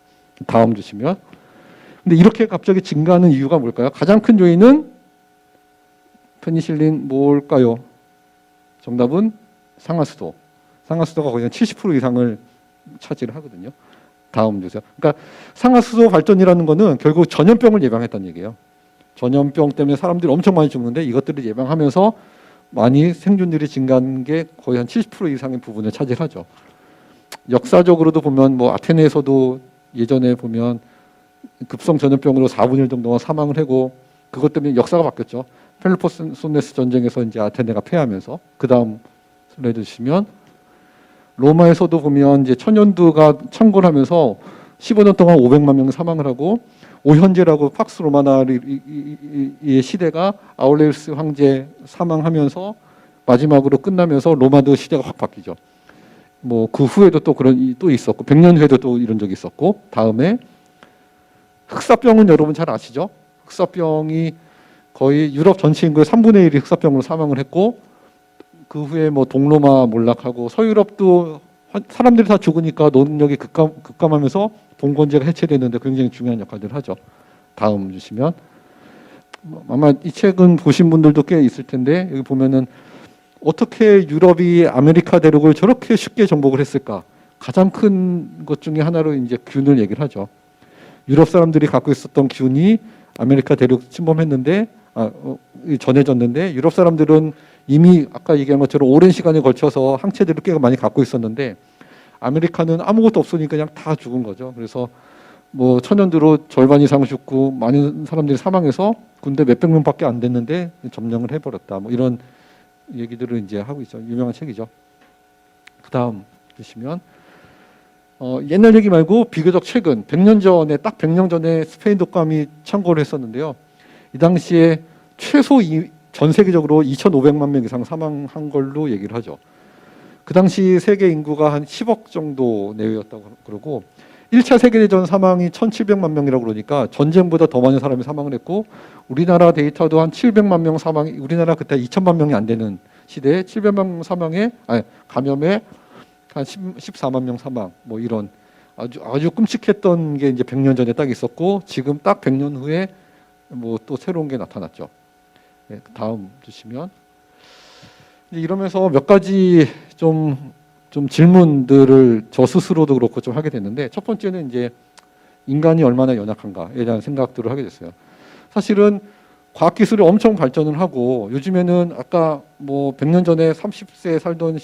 다음 주시면. 근데 이렇게 갑자기 증가하는 이유가 뭘까요? 가장 큰 요인은 페니실린 뭘까요? 정답은 상하수도. 상하수도가 거의 한 70% 이상을 차지를 하거든요. 다음 주세요. 그러니까 상하수도 발전이라는 거는 결국 전염병을 예방했다는 얘기예요. 전염병 때문에 사람들이 엄청 많이 죽는데 이것들을 예방하면서 많이 생존율이 증가한 게 거의 한 70% 이상의 부분을 차지하죠. 역사적으로도 보면 뭐 아테네에서도 예전에 보면 급성 전염병으로 4분의 1 정도가 사망을 하고 그것 때문에 역사가 바뀌었죠. 펠로폰네소 전쟁에서 이제 아테네가 패하면서 그 다음 슬라이드 주시면 로마에서도 보면 이제 천연두가 창궐 하면서 15년 동안 500만 명 사망을 하고 오현제라고 팍스 로마나의 시대가 아울레우스 황제 사망하면서 마지막으로 끝나면서 로마도 시대가 확 바뀌죠. 뭐 그 후에도 또 또 있었고 100년 후에도 또 이런 적이 있었고 다음에 흑사병은 여러분 잘 아시죠? 흑사병이 거의 유럽 전체 인구의 3분의 1이 흑사병으로 사망을 했고 그 후에 뭐 동로마 몰락하고 서유럽도 사람들이 다 죽으니까 노동력이 급감하면서 봉건제가 해체되는데 굉장히 중요한 역할들을 하죠. 다음 주시면 아마 이 책은 보신 분들도 꽤 있을 텐데 여기 보면은 어떻게 유럽이 아메리카 대륙을 저렇게 쉽게 정복을 했을까? 가장 큰 것 중에 하나로 이제 균을 얘기를 하죠. 유럽 사람들이 갖고 있었던 균이 아메리카 대륙 침범했는데 전해졌는데 유럽 사람들은 이미 아까 얘기한 것처럼 오랜 시간에 걸쳐서 항체들을 꽤 많이 갖고 있었는데 아메리카는 아무것도 없으니까 그냥 다 죽은 거죠. 그래서 뭐 천연두로 절반 이상 죽고 많은 사람들이 사망해서 군대 몇백 명밖에 안 됐는데 점령을 해버렸다. 뭐 이런 얘기들을 이제 하고 있죠. 유명한 책이죠. 그 다음 보시면 옛날 얘기 말고 비교적 최근 100년 전에 딱 100년 전에 스페인 독감이 창궐을 했었는데요. 이 당시에 최소 전 세계적으로 2,500만 명 이상 사망한 걸로 얘기를 하죠. 그 당시 세계 인구가 한 10억 정도 내외였다고 그러고 1차 세계대전 사망이 1,700만 명이라고 그러니까 전쟁보다 더 많은 사람이 사망을 했고 우리나라 데이터도 한 700만 명 사망이 우리나라 그때 2천만 명이 안 되는 시대에 700만 명 감염에 한 14만 명 사망 뭐 이런 아주 끔찍했던 게 이제 100년 전에 딱 있었고 지금 딱 100년 후에 뭐 또 새로운 게 나타났죠. 네, 다음 주시면 이러면서 몇 가지 좀 질문들을 저 스스로도 그렇고 좀 하게 됐는데 첫 번째는 이제 인간이 얼마나 연약한가에 대한 생각들을 하게 됐어요. 사실은 과학기술이 엄청 발전을 하고 요즘에는 아까 뭐 100년 전에 30세 살던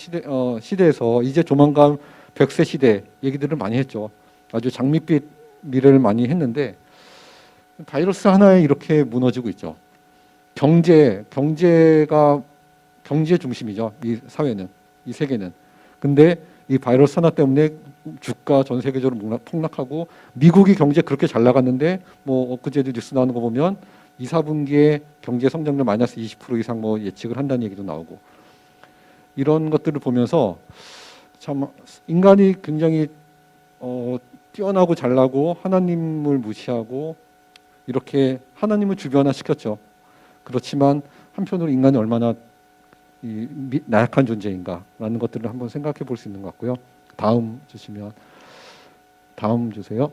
시대에서 이제 조만간 100세 시대 얘기들을 많이 했죠. 아주 장밋빛 미래를 많이 했는데 바이러스 하나에 이렇게 무너지고 있죠. 경제가 경제 중심이죠. 이 사회는, 이 세계는. 근데 이 바이러스 하나 때문에 주가 전 세계적으로 폭락하고 미국이 경제 그렇게 잘 나갔는데 뭐 엊그제도 뉴스 나오는 거 보면 2, 4분기에 경제 성장률 마이너스 20% 이상 뭐 예측을 한다는 얘기도 나오고 이런 것들을 보면서 참 인간이 굉장히 뛰어나고 잘나고 하나님을 무시하고 이렇게 하나님을 주변화시켰죠. 그렇지만 한편으로 인간이 얼마나 나약한 존재인가라는 것들을 한번 생각해 볼 수 있는 것 같고요. 다음 주시면 다음 주세요.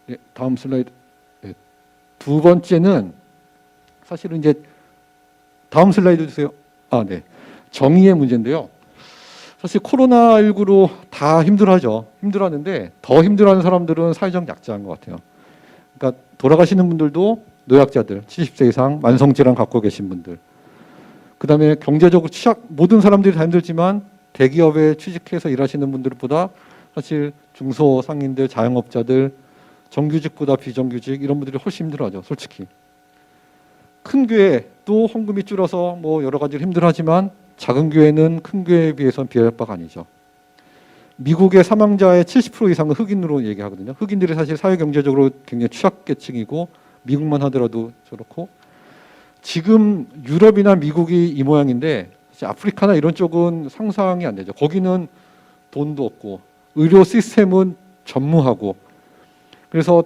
네, 다음 슬라이드. 네, 두 번째는 사실은 이제 다음 슬라이드 주세요. 네. 정의의 문제인데요. 사실 코로나19로 다 힘들어하죠. 힘들어하는데 더 힘들어하는 사람들은 사회적 약자인 것 같아요. 그러니까 돌아가시는 분들도 노약자들, 70세 이상 만성질환 갖고 계신 분들. 그다음에 경제적으로 모든 사람들이 다 힘들지만 대기업에 취직해서 일하시는 분들보다 사실 중소상인들, 자영업자들, 정규직보다 비정규직 이런 분들이 훨씬 힘들어하죠. 솔직히. 큰 교회도 헌금이 줄어서 뭐 여러 가지로 힘들하지만 작은 교회는 큰 교회에 비해서는 비할 바가 아니죠. 미국의 사망자의 70% 이상은 흑인으로 얘기하거든요. 흑인들이 사실 사회경제적으로 굉장히 취약계층이고 미국만 하더라도 저렇고 지금 유럽이나 미국이 이 모양인데 사실 아프리카나 이런 쪽은 상상이 안 되죠. 거기는 돈도 없고 의료 시스템은 전무하고 그래서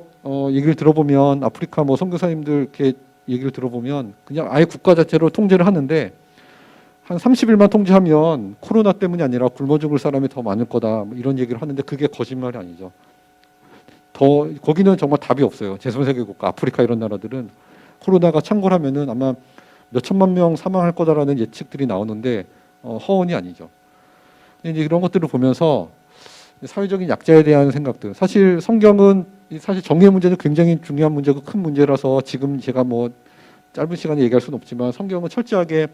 얘기를 들어보면 아프리카 뭐 선교사님들 이렇게 얘기를 들어보면 그냥 아예 국가 자체로 통제를 하는데 한 30일만 통제하면 코로나 때문이 아니라 굶어 죽을 사람이 더 많을 거다 뭐 이런 얘기를 하는데 그게 거짓말이 아니죠. 거기는 정말 답이 없어요. 제3세계 국가 아프리카 이런 나라들은 코로나가 창궐하면은 아마 몇 천만 명 사망할 거다라는 예측들이 나오는데 허언이 아니죠. 이제 이런 것들을 보면서 사회적인 약자에 대한 생각들 사실 성경은 사실 정의의 문제는 굉장히 중요한 문제고 큰 문제라서 지금 제가 뭐 짧은 시간에 얘기할 수는 없지만 성경은 철저하게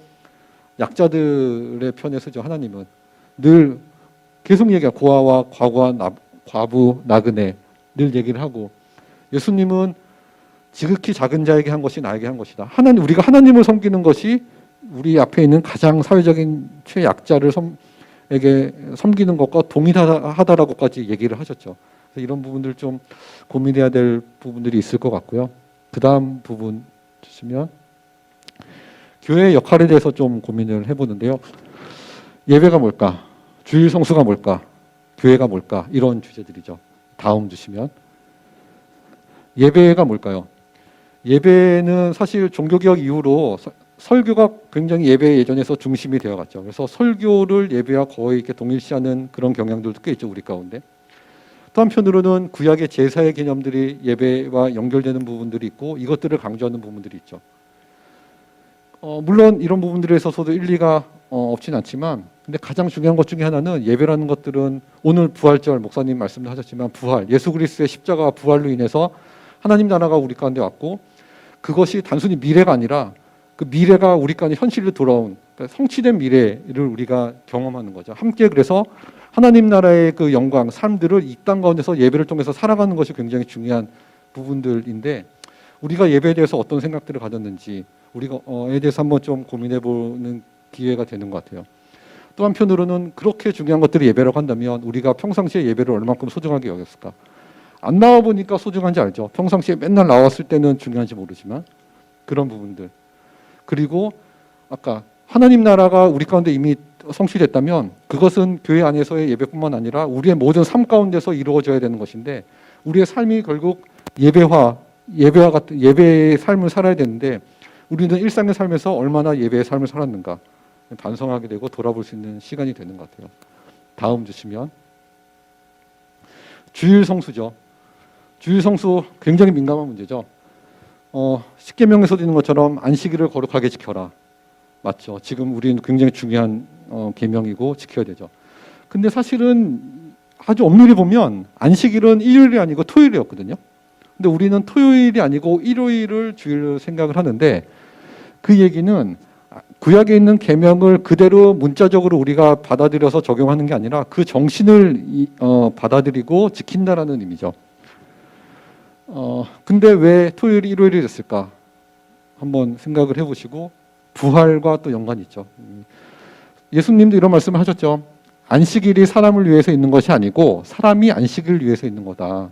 약자들의 편에 서죠. 하나님은 늘 계속 얘기하고 고아와 과부 나그네 늘 얘기를 하고 예수님은 지극히 작은 자에게 한 것이 나에게 한 것이다. 우리가 하나님을 섬기는 것이 우리 앞에 있는 가장 사회적인 최약자를 에게 섬기는 것과 동일하다라고까지 얘기를 하셨죠. 그래서 이런 부분들 좀 고민해야 될 부분들이 있을 것 같고요. 그 다음 부분 주시면 교회의 역할에 대해서 좀 고민을 해보는데요. 예배가 뭘까? 주일 성수가 뭘까? 교회가 뭘까? 이런 주제들이죠. 다음 주시면 예배가 뭘까요? 예배는 사실 종교개혁 이후로 설교가 굉장히 예배 예전에서 중심이 되어갔죠. 그래서 설교를 예배와 거의 이렇게 동일시하는 그런 경향들도 꽤 있죠. 우리 가운데. 또 한편으로는 구약의 제사의 개념들이 예배와 연결되는 부분들이 있고 이것들을 강조하는 부분들이 있죠. 물론 이런 부분들에 있어서도 일리가 없진 않지만 근데 가장 중요한 것 중에 하나는 예배라는 것들은 오늘 부활절 목사님 말씀도 하셨지만 부활 예수 그리스도의 십자가와 부활로 인해서 하나님 나라가 우리 가운데 왔고 그것이 단순히 미래가 아니라 그 미래가 우리 가운데 현실로 돌아온 그러니까 성취된 미래를 우리가 경험하는 거죠. 함께 그래서 하나님 나라의 그 영광, 삶들을 이 땅 가운데서 예배를 통해서 살아가는 것이 굉장히 중요한 부분들인데 우리가 예배에 대해서 어떤 생각들을 가졌는지 우리가에 대해서 한번 좀 고민해보는 기회가 되는 것 같아요. 또 한편으로는 그렇게 중요한 것들을 예배라고 한다면 우리가 평상시에 예배를 얼만큼 소중하게 여겼을까? 안 나와 보니까 소중한지 알죠. 평상시에 맨날 나왔을 때는 중요한지 모르지만 그런 부분들. 그리고 아까 하나님 나라가 우리 가운데 이미 성취됐다면 그것은 교회 안에서의 예배뿐만 아니라 우리의 모든 삶 가운데서 이루어져야 되는 것인데 우리의 삶이 결국 예배와 같은 예배의 삶을 살아야 되는데 우리는 일상의 삶에서 얼마나 예배의 삶을 살았는가 반성하게 되고 돌아볼 수 있는 시간이 되는 것 같아요. 다음 주시면 주일 성수죠. 주일 성수 굉장히 민감한 문제죠. 십계명에서도 있는 것처럼 안식일을 거룩하게 지켜라. 맞죠. 지금 우리는 굉장히 중요한 계명이고 지켜야 되죠. 근데 사실은 아주 엄밀히 보면 안식일은 일요일이 아니고 토요일이었거든요. 근데 우리는 토요일이 아니고 일요일을 주일로 생각을 하는데 그 얘기는 구약에 있는 계명을 그대로 문자적으로 우리가 받아들여서 적용하는 게 아니라 그 정신을 받아들이고 지킨다라는 의미죠. 근데 왜 토요일이 일요일이 됐을까? 한번 생각을 해보시고 부활과 또 연관이 있죠. 예수님도 이런 말씀을 하셨죠. 안식일이 사람을 위해서 있는 것이 아니고 사람이 안식일을 위해서 있는 거다.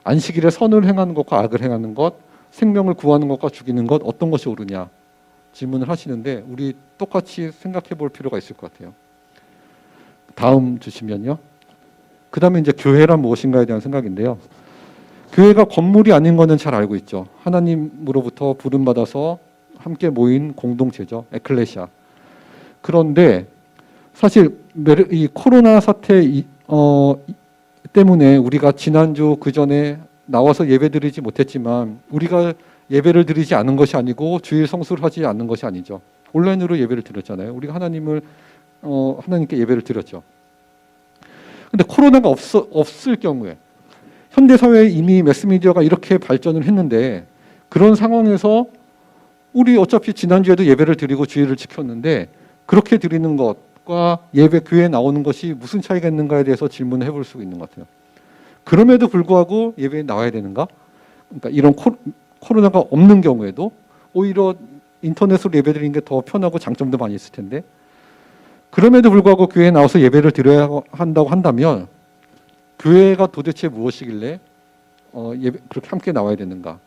안식일에 선을 행하는 것과 악을 행하는 것, 생명을 구하는 것과 죽이는 것 어떤 것이 옳으냐 질문을 하시는데 우리 똑같이 생각해 볼 필요가 있을 것 같아요. 다음 주시면요. 그 다음에 이제 교회란 무엇인가에 대한 생각인데요. 교회가 건물이 아닌 거는 잘 알고 있죠. 하나님으로부터 부름받아서 함께 모인 공동체죠. 에클레시아. 그런데 사실 이 코로나 사태 때문에 우리가 지난주 그 전에 나와서 예배드리지 못했지만 우리가 예배를 드리지 않은 것이 아니고 주일 성수를 하지 않는 것이 아니죠. 온라인으로 예배를 드렸잖아요. 우리가 하나님께 예배를 드렸죠. 근데 코로나가 없을 경우에 현대 사회에 이미 매스미디어가 이렇게 발전을 했는데 그런 상황에서 우리 어차피 지난주에도 예배를 드리고 주일을 지켰는데 그렇게 드리는 것과 예배 교회에 나오는 것이 무슨 차이가 있는가에 대해서 질문을 해볼 수 있는 것 같아요. 그럼에도 불구하고 예배에 나와야 되는가? 그러니까 이런 코로나가 없는 경우에도 오히려 인터넷으로 예배드리는 게 더 편하고 장점도 많이 있을 텐데 그럼에도 불구하고 교회에 나와서 예배를 드려야 한다고 한다면 교회가 도대체 무엇이길래 그렇게 함께 나와야 되는가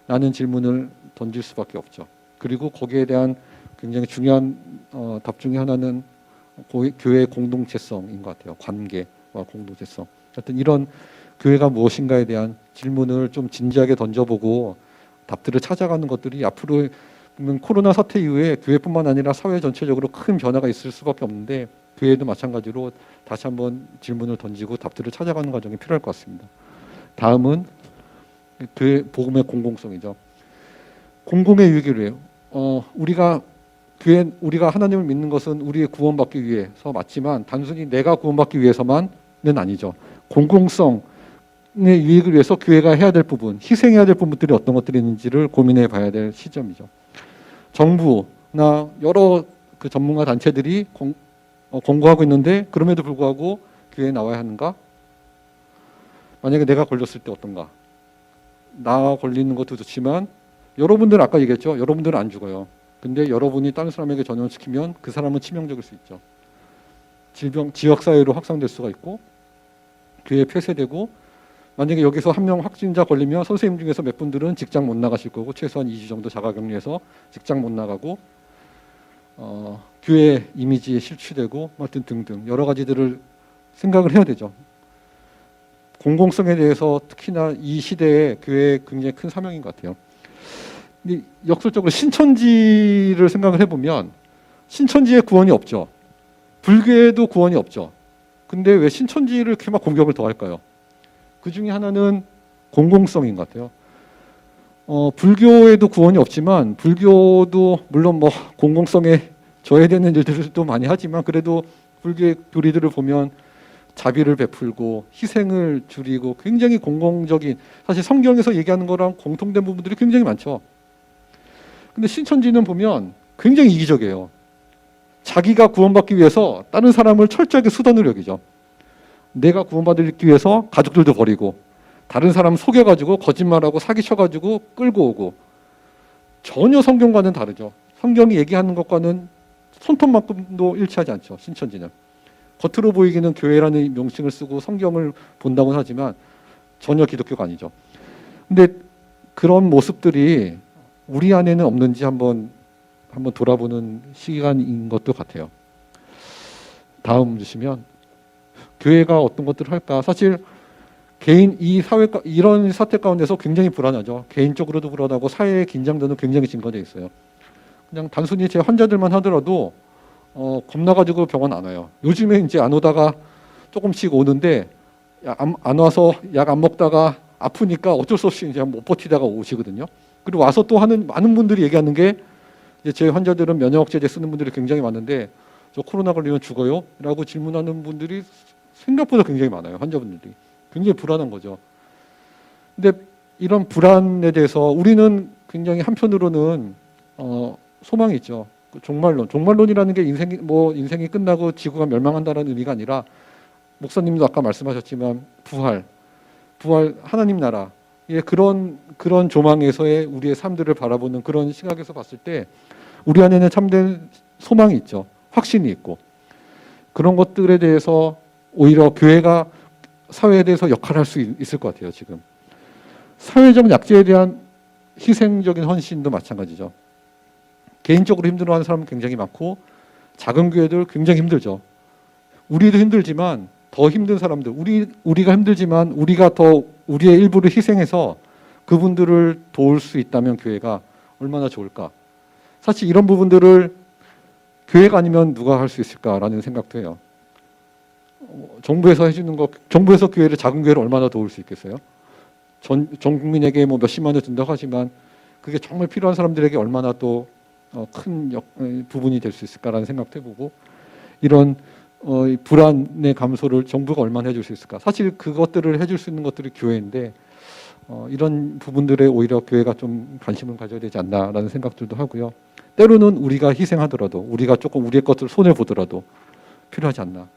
라는 질문을 던질 수밖에 없죠. 그리고 거기에 대한 굉장히 중요한 답 중에 하나는 교회의 공동체성인 것 같아요. 관계와 공동체성. 하여튼 이런 교회가 무엇인가에 대한 질문을 좀 진지하게 던져보고 답들을 찾아가는 것들이 앞으로 보면 코로나 사태 이후에 교회뿐만 아니라 사회 전체적으로 큰 변화가 있을 수밖에 없는데 교회도 마찬가지로 다시 한번 질문을 던지고 답들을 찾아가는 과정이 필요할 것 같습니다. 다음은 교회 복음의 공공성이죠. 공공의 유익을 위해요. 우리가 하나님을 믿는 것은 우리의 구원받기 위해서 맞지만 단순히 내가 구원받기 위해서만은 아니죠. 공공성의 유익을 위해서 교회가 해야 될 부분, 희생해야 될 부분들이 어떤 것들이 있는지를 고민해 봐야 될 시점이죠. 정부나 여러 그 전문가 단체들이 권고하고 있는데 그럼에도 불구하고 교회에 나와야 하는가? 만약에 내가 걸렸을 때 어떤가? 나 걸리는 것도 좋지만 여러분들은 아까 얘기했죠. 여러분들은 안 죽어요. 근데 여러분이 다른 사람에게 전염시키면 그 사람은 치명적일 수 있죠. 질병, 지역사회로 확산될 수가 있고 교회 폐쇄되고 만약에 여기서 한 명 확진자 걸리면 선생님 중에서 몇 분들은 직장 못 나가실 거고 최소한 2주 정도 자가격리해서 직장 못 나가고 교회 이미지에 실추되고 하여튼 등등 여러 가지들을 생각을 해야 되죠. 공공성에 대해서 특히나 이 시대에 교회의 굉장히 큰 사명인 것 같아요. 근데 역설적으로 신천지를 생각을 해보면 신천지에 구원이 없죠. 불교에도 구원이 없죠. 근데 왜 신천지를 이렇게 막 공격을 더 할까요? 그 중에 하나는 공공성인 것 같아요. 불교에도 구원이 없지만 불교도 물론 뭐 공공성에 저해되는 일들도 많이 하지만 그래도 불교의 교리들을 보면 자비를 베풀고 희생을 줄이고 굉장히 공공적인 사실 성경에서 얘기하는 거랑 공통된 부분들이 굉장히 많죠. 근데 신천지는 보면 굉장히 이기적이에요. 자기가 구원받기 위해서 다른 사람을 철저하게 수단으로 여기죠. 내가 구원받기 위해서 가족들도 버리고 다른 사람 속여가지고 거짓말하고 사기쳐가지고 끌고 오고 전혀 성경과는 다르죠. 성경이 얘기하는 것과는 손톱만큼도 일치하지 않죠. 신천지는. 겉으로 보이기는 교회라는 명칭을 쓰고 성경을 본다고는 하지만 전혀 기독교가 아니죠. 근데 그런 모습들이 우리 안에는 없는지 한번 돌아보는 시간인 것도 같아요. 다음 주시면 교회가 어떤 것들을 할까? 사실 개인 이 사회 이런 사태 가운데서 굉장히 불안하죠. 개인적으로도 불안하고 사회의 긴장도는 굉장히 증가돼 있어요. 그냥 단순히 제 환자들만 하더라도 겁나가지고 병원 안 와요. 요즘에 이제 안 오다가 조금씩 오는데 안 와서 약 안 먹다가 아프니까 어쩔 수 없이 이제 못 버티다가 오시거든요. 그리고 와서 또 하는 많은 분들이 얘기하는 게 이제 제 환자들은 면역제제 쓰는 분들이 굉장히 많은데 저 코로나 걸리면 죽어요? 라고 질문하는 분들이 생각보다 굉장히 많아요. 환자분들이. 굉장히 불안한 거죠. 근데 이런 불안에 대해서 우리는 굉장히 한편으로는 소망이 있죠. 종말론이라는 게 인생이 끝나고 지구가 멸망한다는 의미가 아니라 목사님도 아까 말씀하셨지만 부활 하나님 나라 그런 조망에서의 우리의 삶들을 바라보는 그런 시각에서 봤을 때 우리 안에는 참된 소망이 있죠. 확신이 있고 그런 것들에 대해서 오히려 교회가 사회에 대해서 역할을 할 수 있을 것 같아요. 지금 사회적 약자에 대한 희생적인 헌신도 마찬가지죠. 개인적으로 힘들어하는 사람은 굉장히 많고 작은 교회들 굉장히 힘들죠. 우리도 힘들지만 더 힘든 사람들 우리가 힘들지만 우리가 더 우리의 일부를 희생해서 그분들을 도울 수 있다면 교회가 얼마나 좋을까. 사실 이런 부분들을 교회가 아니면 누가 할 수 있을까라는 생각도 해요. 정부에서 해주는 거, 정부에서 작은 교회를 얼마나 도울 수 있겠어요? 전 국민에게 뭐 몇십만 원 든다고 하지만 그게 정말 필요한 사람들에게 얼마나 또 큰 부분이 될 수 있을까라는 생각도 해보고 이런 불안의 감소를 정부가 얼마나 해줄 수 있을까? 사실 그것들을 해줄 수 있는 것들이 교회인데 이런 부분들에 오히려 교회가 좀 관심을 가져야 되지 않나라는 생각들도 하고요. 때로는 우리가 희생하더라도 우리가 조금 우리의 것을 손해 보더라도 필요하지 않나.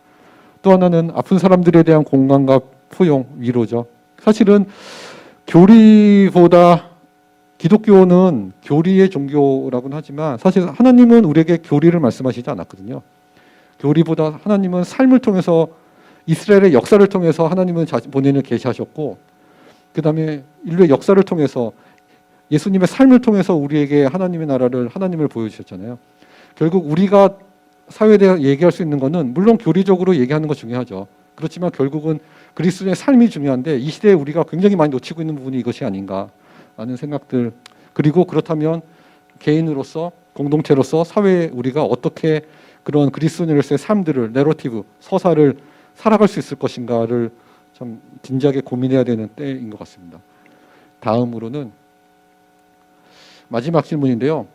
또 하나는 아픈 사람들에 대한 공감과 포용, 위로죠. 사실은 교리보다 기독교는 교리의 종교라고는 하지만 사실 하나님은 우리에게 교리를 말씀하시지 않았거든요. 교리보다 하나님은 삶을 통해서 이스라엘의 역사를 통해서 하나님은 본인을 계시하셨고 그 다음에 인류의 역사를 통해서 예수님의 삶을 통해서 우리에게 하나님의 나라를 하나님을 보여주셨잖아요. 결국 우리가 사회에 대해 얘기할 수 있는 것은 물론 교리적으로 얘기하는 거 중요하죠. 그렇지만 결국은 그리스도의 삶이 중요한데 이 시대에 우리가 굉장히 많이 놓치고 있는 부분이 이것이 아닌가 하는 생각들. 그리고 그렇다면 개인으로서 공동체로서 사회에 우리가 어떻게 그런 그리스도인으로서의 삶들을 내러티브, 서사를 살아갈 수 있을 것인가를 참 진지하게 고민해야 되는 때인 것 같습니다. 다음으로는 마지막 질문인데요.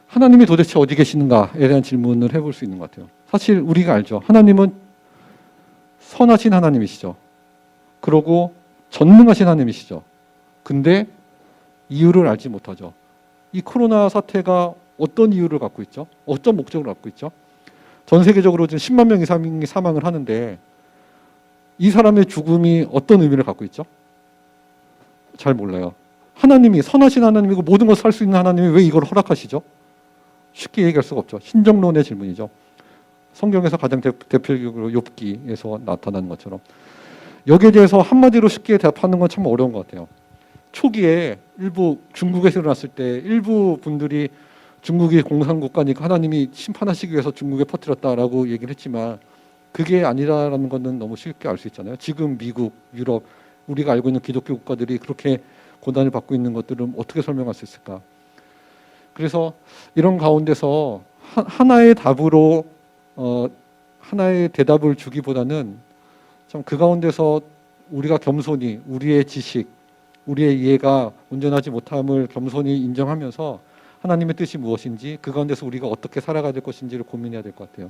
하나님이 도대체 어디 계시는가에 대한 질문을 해볼 수 있는 것 같아요. 사실 우리가 알죠. 하나님은 선하신 하나님이시죠. 그러고 전능하신 하나님이시죠. 근데 이유를 알지 못하죠. 이 코로나 사태가 어떤 이유를 갖고 있죠? 어떤 목적을 갖고 있죠? 전 세계적으로 지금 10만 명 이상이 사망을 하는데 이 사람의 죽음이 어떤 의미를 갖고 있죠? 잘 몰라요. 하나님이 선하신 하나님이고 모든 것을 할 수 있는 하나님이 왜 이걸 허락하시죠? 쉽게 얘기할 수가 없죠. 신정론의 질문이죠. 성경에서 가장 대표적으로 욥기에서 나타나는 것처럼 여기에 대해서 한마디로 쉽게 대답하는 건 참 어려운 것 같아요. 초기에 일부 중국에서 일어났을 때 일부 분들이 중국이 공산국가니까 하나님이 심판하시기 위해서 중국에 퍼뜨렸다라고 얘기를 했지만 그게 아니라는 것은 너무 쉽게 알 수 있잖아요. 지금 미국, 유럽, 우리가 알고 있는 기독교 국가들이 그렇게 고난을 받고 있는 것들은 어떻게 설명할 수 있을까? 그래서 이런 가운데서 하나의 답으로 하나의 대답을 주기보다는 참 그 가운데서 우리가 겸손히 우리의 지식, 우리의 이해가 온전하지 못함을 겸손히 인정하면서 하나님의 뜻이 무엇인지 그 가운데서 우리가 어떻게 살아가야 될 것인지를 고민해야 될 것 같아요.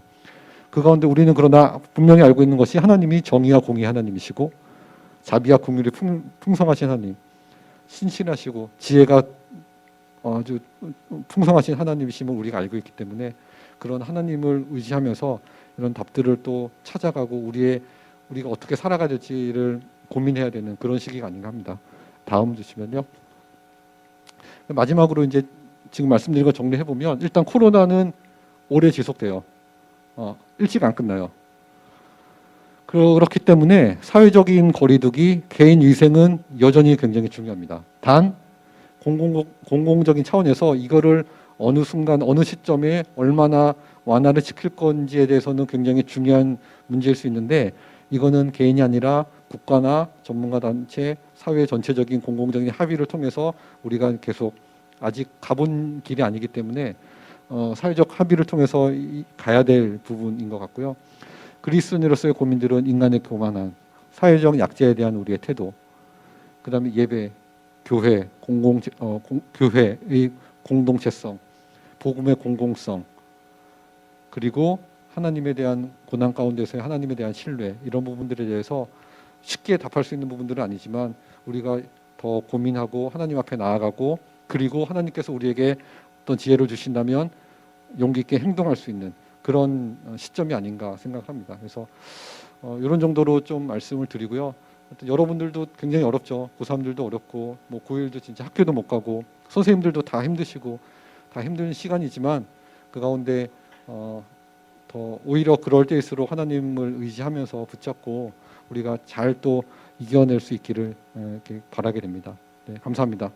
그 가운데 우리는 그러나 분명히 알고 있는 것이 하나님이 정의와 공의 하나님이시고 자비와 긍휼이 풍성하신 하나님, 신실하시고 지혜가 아주 풍성하신 하나님이심을 우리가 알고 있기 때문에 그런 하나님을 의지하면서 이런 답들을 또 찾아가고 우리가 어떻게 살아가야 될지를 고민해야 되는 그런 시기가 아닌가 합니다. 다음 주시면요. 마지막으로 이제 지금 말씀드린 거 정리해 보면 일단 코로나는 오래 지속돼요. 일찍 안 끝나요. 그렇기 때문에 사회적인 거리두기, 개인 위생은 여전히 굉장히 중요합니다. 단 공공적인 차원에서 이거를 어느 순간 어느 시점에 얼마나 완화를 시킬 건지에 대해서는 굉장히 중요한 문제일 수 있는데 이거는 개인이 아니라 국가나 전문가 단체, 사회 전체적인 공공적인 합의를 통해서 우리가 계속 아직 가본 길이 아니기 때문에 사회적 합의를 통해서 가야 될 부분인 것 같고요. 그리스도인으로서의 고민들은 인간의 교만한 사회적 약자에 대한 우리의 태도, 그 다음에 예배, 교회, 교회의 공동체성, 복음의 공공성, 그리고 하나님에 대한 고난 가운데서의 하나님에 대한 신뢰, 이런 부분들에 대해서 쉽게 답할 수 있는 부분들은 아니지만 우리가 더 고민하고 하나님 앞에 나아가고 그리고 하나님께서 우리에게 어떤 지혜를 주신다면 용기 있게 행동할 수 있는 그런 시점이 아닌가 생각합니다. 그래서 이런 정도로 좀 말씀을 드리고요. 여러분들도 굉장히 어렵죠. 고3들도 어렵고 뭐 고1도 진짜 학교도 못 가고 선생님들도 다 힘드시고 다 힘든 시간이지만 그 가운데 더 오히려 그럴 때일수록 하나님을 의지하면서 붙잡고 우리가 잘 또 이겨낼 수 있기를 이렇게 바라게 됩니다. 네, 감사합니다.